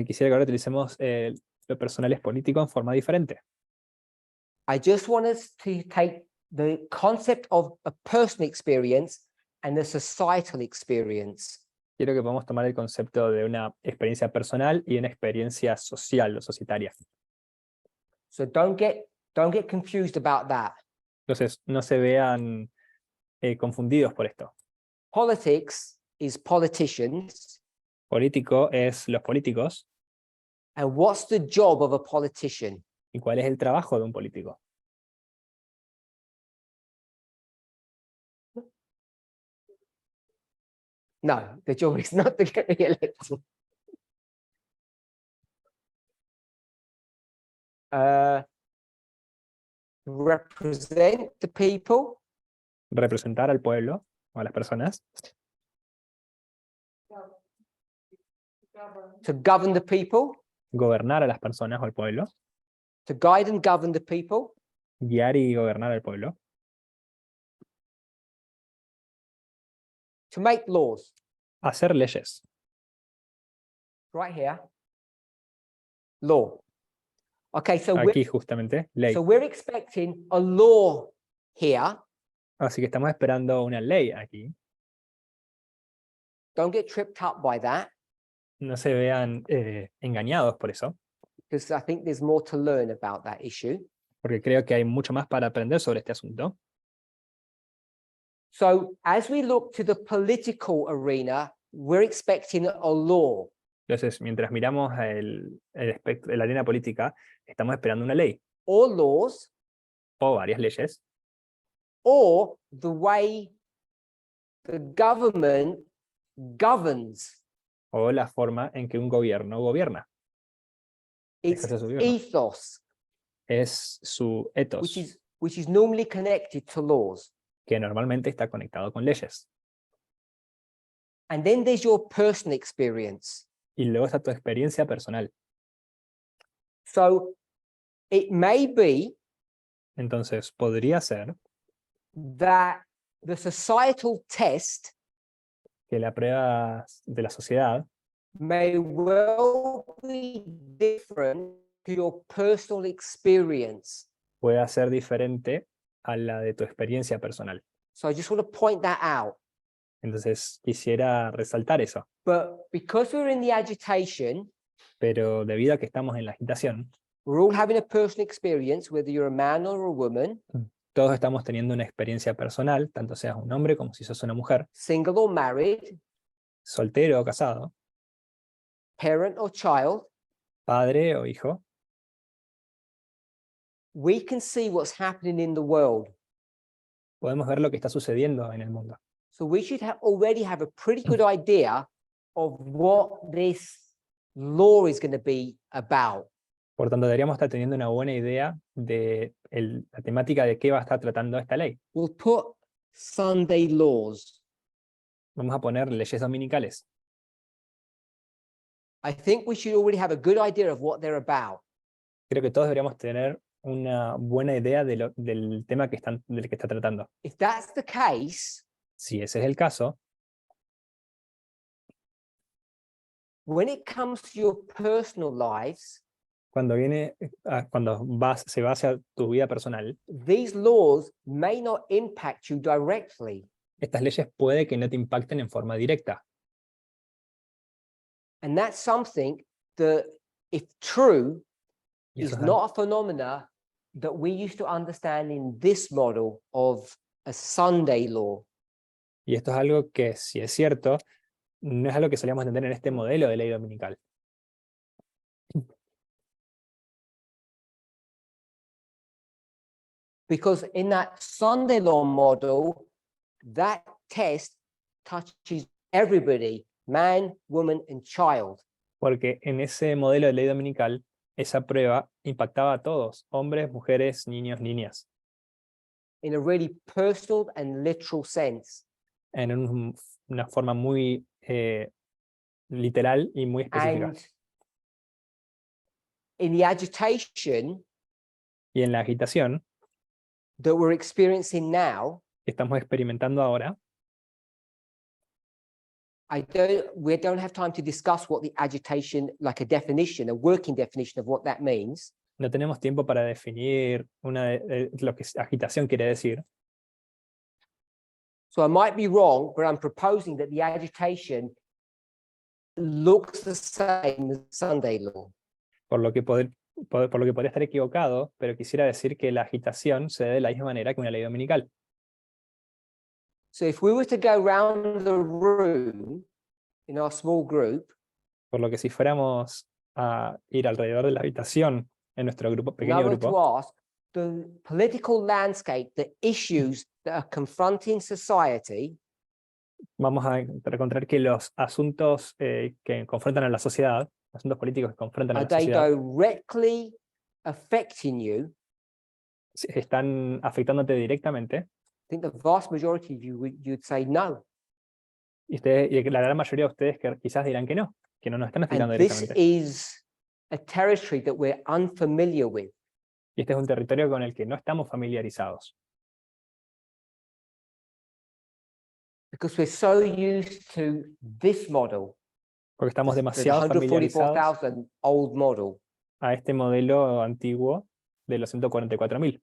quisiera que ahora utilicemos lo personal es político en forma diferente. I just want us to take the concept of a personal experience and the societal experience. Quiero que podamos tomar el concepto de una experiencia personal y una experiencia social o societaria. So don't get confused about that. Entonces, no se vean confundidos por esto. Politics is politicians, Político es los políticos. and what's the job of a politician? ¿Y cuál es el trabajo de un político? No, the job is not to get re-elected. Represent the people, Representar al pueblo o a las personas, to govern the people, gobernar a las personas o al pueblo, to guide and govern the people, guiar y gobernar al pueblo, to make laws. hacer leyes. Right here. Law. Okay, so we're, Aquí justamente, ley. so we're expecting a law here. Así que estamos esperando una ley aquí. Don't get tripped up by that, No se vean engañados por eso, because I think there's more to learn about that issue. porque creo que hay mucho más para aprender sobre este asunto. So as we look to the political arena, we're expecting a law. Entonces, mientras miramos el aspecto de la arena política, estamos esperando una ley Or laws, o varias leyes, or the way the government governs. o la forma en que un gobierno gobierna. It's Ejerce su gobierno. ethos, Es su ethos, which is normally connected to laws. que normalmente está conectado con leyes. And then there's your personal experience. Y luego está tu experiencia personal. So it may be Entonces, podría ser that the societal test que la prueba de la sociedad may well be different to your personal experience. pueda ser diferente a la de tu experiencia personal. So I just want to point that out. Entonces, quisiera resaltar eso. But because we're in the agitation, Pero debido a que estamos en la agitación, we're all having a personal experience, whether you're a man or a woman, todos estamos teniendo una experiencia personal, tanto seas un hombre como si sos una mujer, single or married, soltero o casado, parent or child. padre o hijo. We can see what's happening in the world. Podemos ver lo que está sucediendo en el mundo. So we should already have a pretty good idea of what this law is going to be about. Por tanto, deberíamos estar teniendo una buena idea de la temática de qué va a estar tratando esta ley. We'll put Sunday laws. Vamos a poner leyes dominicales. I think we should already have a good idea of what they're about. Creo que todos deberíamos tener una buena idea del tema del que está tratando. If that's the case, Si ese es el caso, when it comes to your personal lives, cuando se va hacia tu vida personal, these laws may not impact you directly. estas leyes puede que no te impacten en forma directa. And that's something that, if true, Y is eso, not a phenomena that we used to understand in this model of a Sunday law. y esto es algo que, si es cierto, no es algo que solíamos entender en este modelo de ley dominical. Because in that Sunday law model, that test touches everybody, man, woman, and child. Porque en ese modelo de ley dominical, esa prueba impactaba a todos, hombres, mujeres, niños, niñas, In a really personal and literal sense. en una forma muy literal y muy específica. And in the agitation Y en la agitación that we're experiencing now, que estamos experimentando ahora, we don't have time to discuss what the agitation, like a definition, a working definition of what that means. no tenemos tiempo para definir lo que agitación quiere decir. So I might be wrong, but I'm proposing that the agitation looks the same as Sunday law. Por lo que podría estar equivocado, pero quisiera decir que la agitación se ve de la misma manera que una ley dominical. So if we were to go around the room in our small group, Por lo que si fuéramos a ir alrededor de la habitación en nuestro pequeño and I were to grupo, ask the political landscape, the issues that are confronting society, vamos a encontrar que los asuntos que confrontan a la sociedad, asuntos políticos que confrontan a are la they sociedad, directly affecting you? están afectándote directamente, I think the vast majority of you you'd say no. y la gran mayoría de ustedes que quizás dirán que no nos están afectando And this directamente. is a territory that we're unfamiliar with. Y este es un territorio con el que no estamos familiarizados, Because we're so used to this model, porque estamos the demasiado familiarizados 144,000 old model. a este modelo antiguo de los 144.000.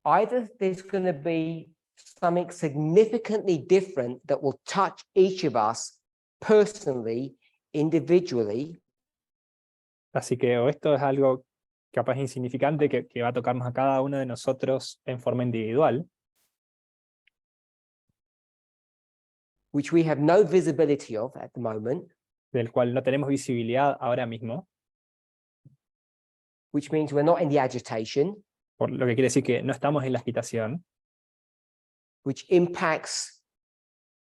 Either there's going to be something significantly different that will touch each of us personally, individually, Así que o esto es algo capaz insignificante que va a tocarnos a cada uno de nosotros en forma individual, which we have no visibility of at the moment, del cual no tenemos visibilidad ahora mismo, which means we're not in the agitation, por lo que quiere decir que no estamos en la agitación, which impacts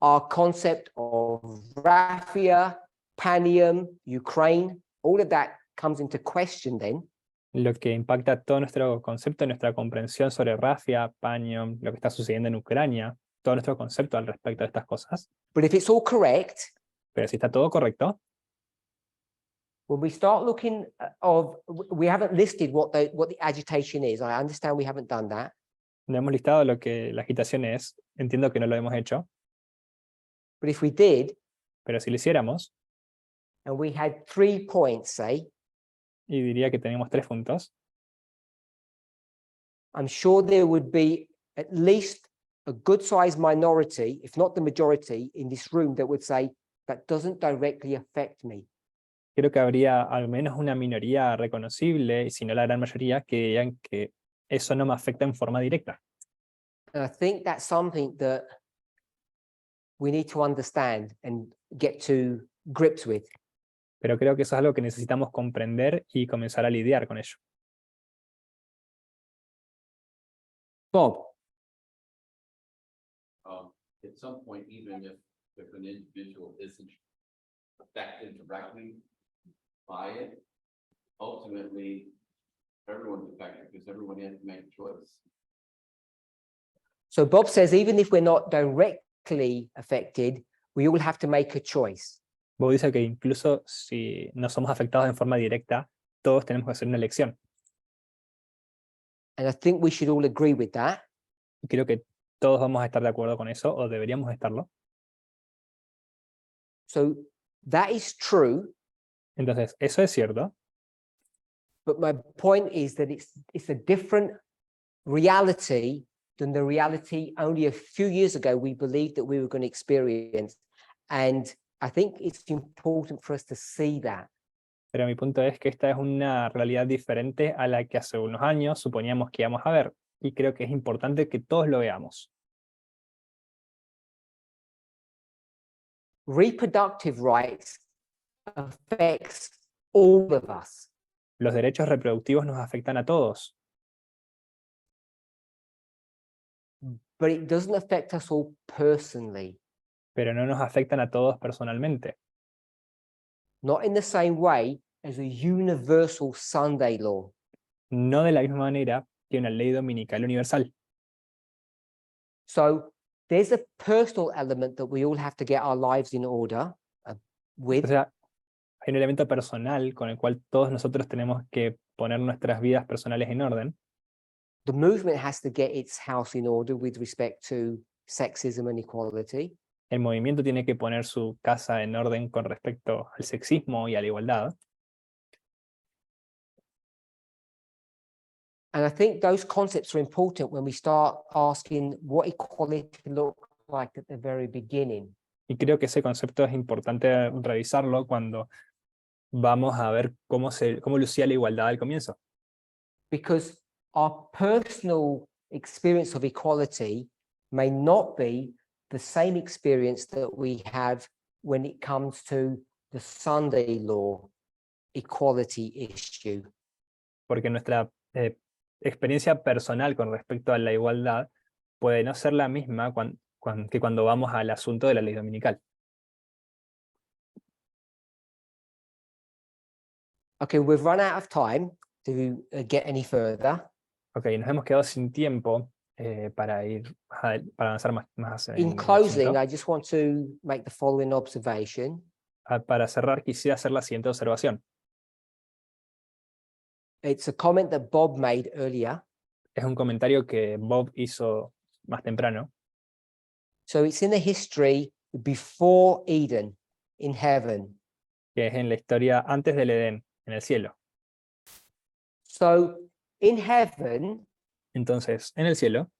our concept of raffia, panium, Ukraine, all of that comes into question then. lo que impacta todo nuestro concepto, nuestra comprensión sobre Rafia, Panion, lo que está sucediendo en Ucrania, todo nuestro concepto al respecto de estas cosas. But if it's all correct, Pero si está todo correcto, when we start looking we haven't listed what the agitation is. I understand we haven't done that. no hemos listado lo que la agitación es, entiendo que no lo hemos hecho, But if we did, pero si lo hiciéramos, and we had 3 points, say, y diría que tenemos 3 puntos, I'm sure there would be at least a good sized minority, if not the majority, in this room that would say that doesn't directly affect me. creo que habría al menos una minoría reconocible, y si no la gran mayoría, que dirían que eso no me afecta en forma directa. And I think that's something that we need to understand and get to grips with. Pero creo que eso es algo que necesitamos comprender y comenzar a lidiar con ello. Bob, At some point, even if an individual isn't affected directly by it, ultimately, everyone's affected because everyone has to make a choice. so Bob says even if we're not directly affected, we all have to make a choice. Bob dice que incluso si no somos afectados en forma directa, todos tenemos que hacer una elección. And I think we should all agree with that. Y creo que todos vamos a estar de acuerdo con eso, o deberíamos estarlo. So that is true. Entonces, eso es cierto, But my point is that it's a different reality than the reality only a few years ago we believed that we were going to experience. And I think it's important for us to see that. pero mi punto es que esta es una realidad diferente a la que hace unos años suponíamos que íbamos a ver, y creo que es importante que todos lo veamos. reproductive rights affects all of us. Los derechos reproductivos nos afectan a todos, But it doesn't affect us all personally, pero no nos afectan a todos personalmente. not in the same way as a universal Sunday law. No de la misma manera que una ley dominical universal. So there's a personal element that we all have to get our lives in order O with, sea, hay un elemento personal con el cual todos nosotros tenemos que poner nuestras vidas personales en orden. the movement has to get its house in order with respect to sexism and equality. El movimiento tiene que poner su casa en orden con respecto al sexismo y a la igualdad. And I think those concepts are important when we start asking what equality looked like at the very beginning. Y creo que ese concepto es importante revisarlo cuando vamos a ver cómo lucía la igualdad al comienzo. Because our personal experience of equality may not be the same experience that we have when it comes to the Sunday law equality issue. Porque nuestra experiencia personal con respecto a la igualdad puede no ser la misma que cuando vamos al asunto de la ley dominical. Okay, we've run out of time to get any further. Ok, nos hemos quedado sin tiempo para avanzar más en In el closing, asunto. I just want to make the following observation. Para cerrar, quisiera hacer la siguiente observación. It's a comment that Bob made earlier. Es un comentario que Bob hizo más temprano. So it's in the history before Eden in heaven. Que es en la historia antes del Edén, en el cielo. So in heaven, Entonces, en el cielo,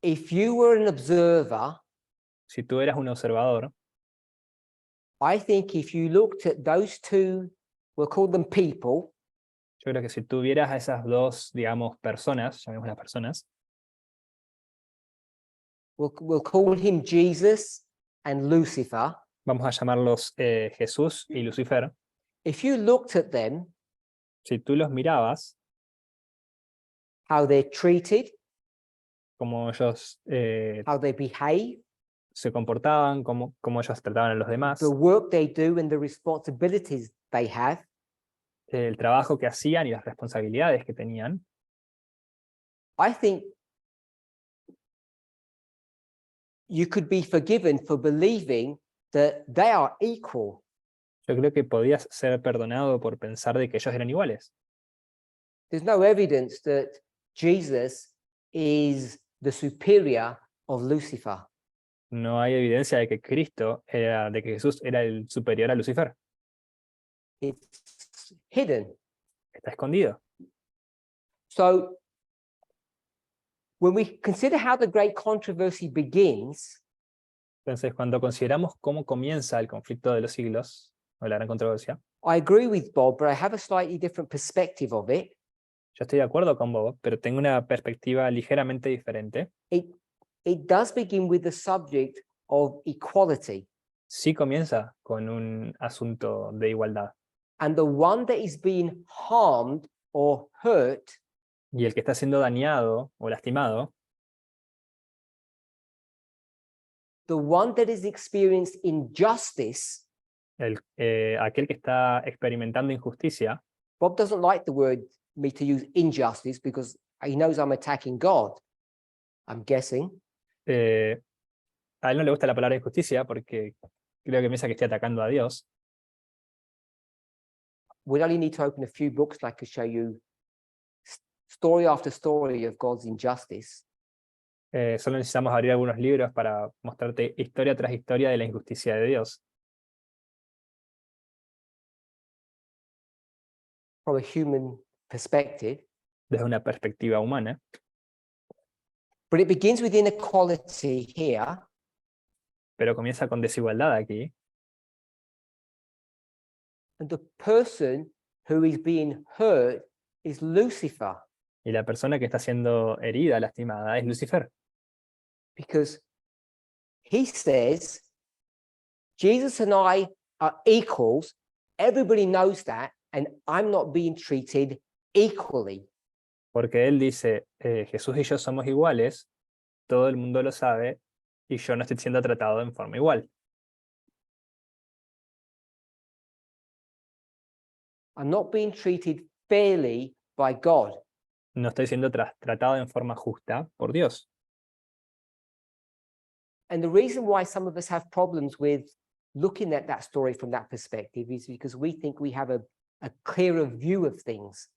if you were an observer, si tú eras un observador, I think if you looked at those two, we'll call them people, yo creo que si tú vieras a esas dos, digamos, personas, llamémoslas personas, we'll call him Jesus and Lucifer. vamos a llamarlos Jesús y Lucifer, If you looked at them, si tú los mirabas, how they're treated, cómo ellos how they behave, se comportaban, cómo ellos trataban a los demás, the work they do and the responsibilities they have, el trabajo que hacían y las responsabilidades que tenían, I think you could be forgiven for believing that they are equal. yo creo que podías ser perdonado por pensar de que ellos eran iguales. There's no evidence that Jesus is the superior of Lucifer. No hay evidencia de que de que Jesús era el superior a Lucifer. It's hidden. Está escondido. So when we consider how the great controversy begins, Entonces, cuando consideramos cómo comienza el conflicto de los siglos, o la gran controversia, I agree with Bob, but I have a slightly different perspective of it. yo estoy de acuerdo con Bob, pero tengo una perspectiva ligeramente diferente. It does begin with the subject of equality. Sí comienza con un asunto de igualdad. And the one that is being harmed or hurt Y el que está siendo dañado o lastimado, the one that is experienced injustice, aquel que está experimentando injusticia, Bob doesn't like the word me to use injustice because he knows I'm attacking God, I'm guessing. a él no le gusta la palabra injusticia porque creo que piensa que estoy atacando a Dios. We only need to open a few books and I could show you story after story of God's injustice. Solo necesitamos abrir algunos libros para mostrarte historia tras historia de la injusticia de Dios. From a human perspective, Desde una perspectiva humana. but it begins with inequality here. Pero comienza con desigualdad aquí. And the person who is being hurt is Lucifer, Y la persona que está siendo herida, lastimada, es Lucifer. because he says, Jesus and I are equals. Everybody knows that, and I'm not being treated equally. Porque él dice, Jesús y yo somos iguales, todo el mundo lo sabe, y yo no estoy siendo tratado en forma igual. I'm not being treated fairly by God. No estoy siendo tratado en forma justa por Dios. And the reason why some of us have problems with looking at that story from that perspective is because we think we have a clearer view of things.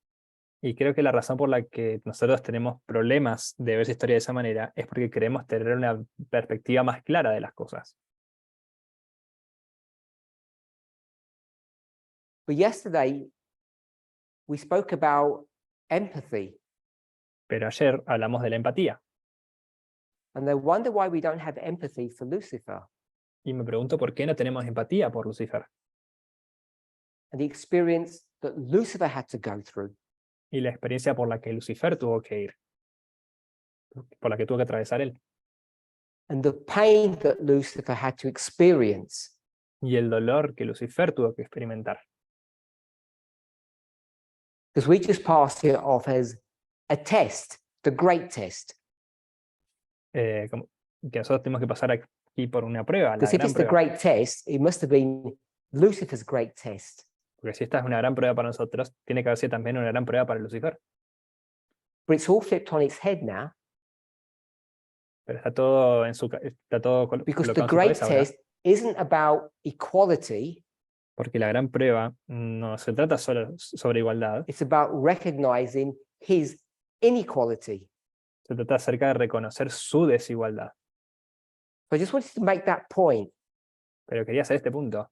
Y creo que la razón por la que nosotros tenemos problemas de ver esa historia de esa manera es porque queremos tener una perspectiva más clara de las cosas. But yesterday, we spoke about empathy. Pero ayer hablamos de la empatía. And I wonder why we don't have empathy for Lucifer Y me pregunto por qué no tenemos empatía por Lucifer. and the experience that Lucifer had to go through. Y la experiencia por la que Lucifer tuvo que ir. Por la que tuvo que atravesar él. And the pain that Lucifer had to experience. Y el dolor que Lucifer tuvo que experimentar. Because we just passed it off as a test, the great test. Que nosotros tenemos que pasar aquí por una prueba, la Because if gran it's the prueba. great test, it must have been Lucifer's great test. Porque si esta es una gran prueba para nosotros, tiene que haber sido también una gran prueba para Lucifer. But it's all flipped on its head now, Pero está todo en está todo because colocado the en su great cabeza ahora. test isn't about equality, Porque la gran prueba no se trata solo sobre igualdad, it's about recognizing his inequality. se trata acerca de reconocer su desigualdad. So I just wanted to make that point. Pero quería hacer este punto.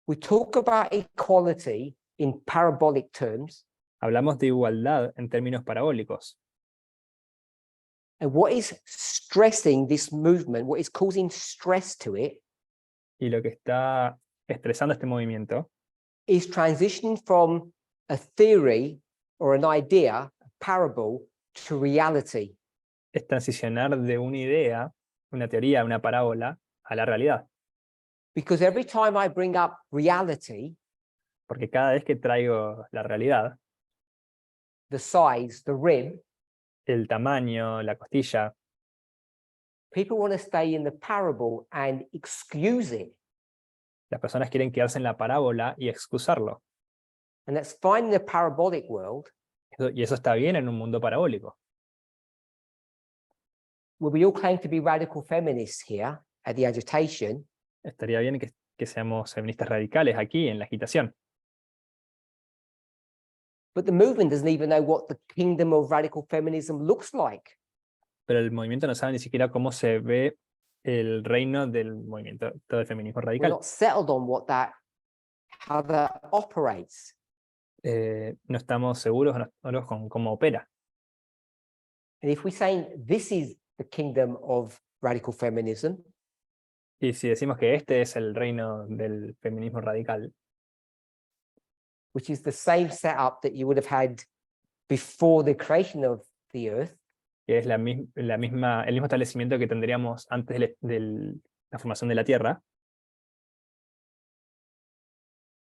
We talk about equality in parabolic terms, Hablamos de igualdad en términos parabólicos. and what is stressing this movement, what is causing stress to it, Y lo que está estresando este movimiento is transitioning from a theory or an idea, a parable, to reality. es transicionar de una idea, una teoría, una parábola, a la realidad. Because every time I bring up reality, Porque cada vez que traigo la realidad, the size, the rib, el tamaño, la costilla, people want to stay in the parable and excuse it. las personas quieren quedarse en la parábola y excusarlo. And that's fine in the parabolic world, Y eso está bien en un mundo parabólico. where we all claim to be radical feminists here at the agitation, Estaría bien que seamos feministas radicales aquí en la agitación. but the movement doesn't even know what the kingdom of radical feminism looks like. Pero el movimiento no sabe ni siquiera cómo se ve el reino del movimiento, todo el feminismo We're radical. not settled on how that operates. No estamos seguros con cómo opera. And if we're saying this is the kingdom of radical feminism, Y si decimos que este es el reino del feminismo radical, which is the same setup that you would have had before the creation of the earth, que es el mismo establecimiento que tendríamos antes de la formación de la Tierra,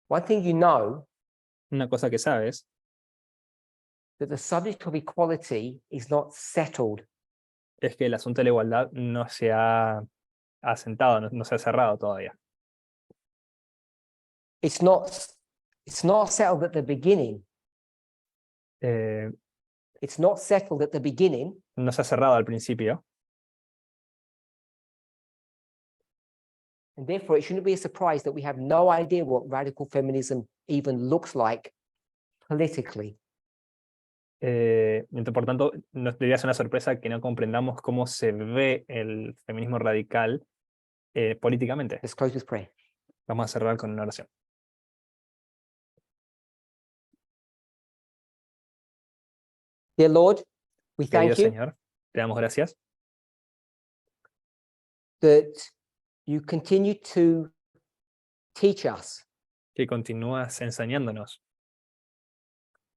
one thing you know, una cosa que sabes that the subject of equality is not settled. es que el asunto de la igualdad no se ha asentado, no se ha cerrado todavía. It's not settled at the beginning. Eh, It's not settled at the beginning. no se ha cerrado al principio, And therefore, it shouldn't be a surprise that we have no idea what radical feminism even looks like politically. por tanto, nos debería ser una sorpresa que no comprendamos cómo se ve el feminismo radical políticamente. Let's close with prayer. Vamos a cerrar con una oración. Dear Lord, we Querido thank you Señor, te damos gracias that you continue to teach us que continúas enseñándonos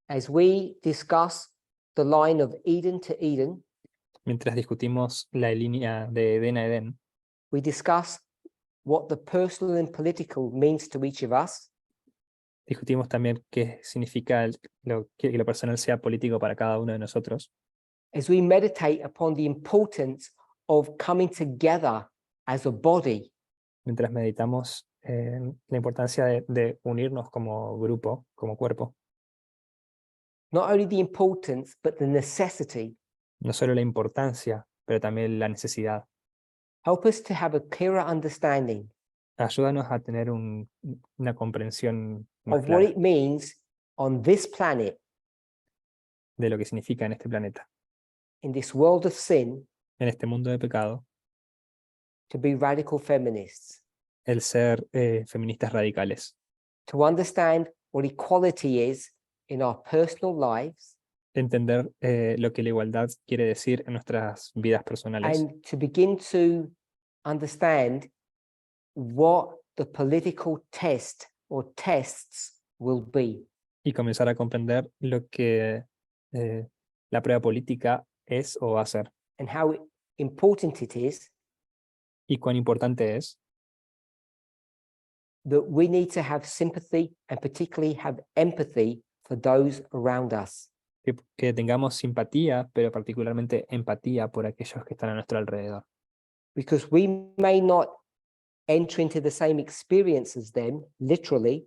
as we discuss the line of Eden to Eden. Mientras discutimos la línea de Edén a Edén, we discuss what the personal and political means to each of us, discutimos también qué significa que lo personal sea político para cada uno de nosotros, as we meditate upon the importance of coming together as a body, mientras meditamos en la importancia de unirnos como grupo, como cuerpo. not only the importance, but the necessity. No solo la importancia, pero también la necesidad. Help us to have a clearer understanding Ayúdanos a tener una comprensión más of what clara it means on this planet, de lo que significa en este planeta, in this world of sin, en este mundo de pecado, to be radical feminists, el ser feministas radicales, to understand what equality is in our personal lives, entender lo que la igualdad quiere decir en nuestras vidas personales and to begin to understand what the political test or tests will be. y comenzar a comprender lo que la prueba política es o va a ser And how important it is y cuán importante es that we need to have sympathy and particularly have empathy for those around us. que tengamos simpatía, pero particularmente empatía por aquellos que están a nuestro alrededor. Because we may not enter into the same experience as them, literally,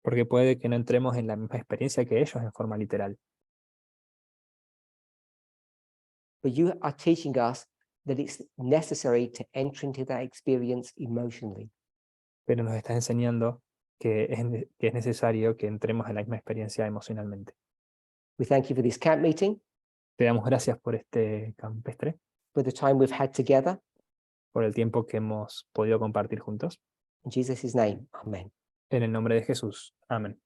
Porque puede que no entremos en la misma experiencia que ellos en forma literal, but you are teaching us that it's necessary to enter into that experience emotionally. pero nos está enseñando que es necesario que entremos en la misma experiencia emocionalmente. We thank you for this camp meeting, Te damos gracias por este campestre, for the time we've had together. por el tiempo que hemos podido compartir juntos. In Jesus' name, amen. En el nombre de Jesús. Amén.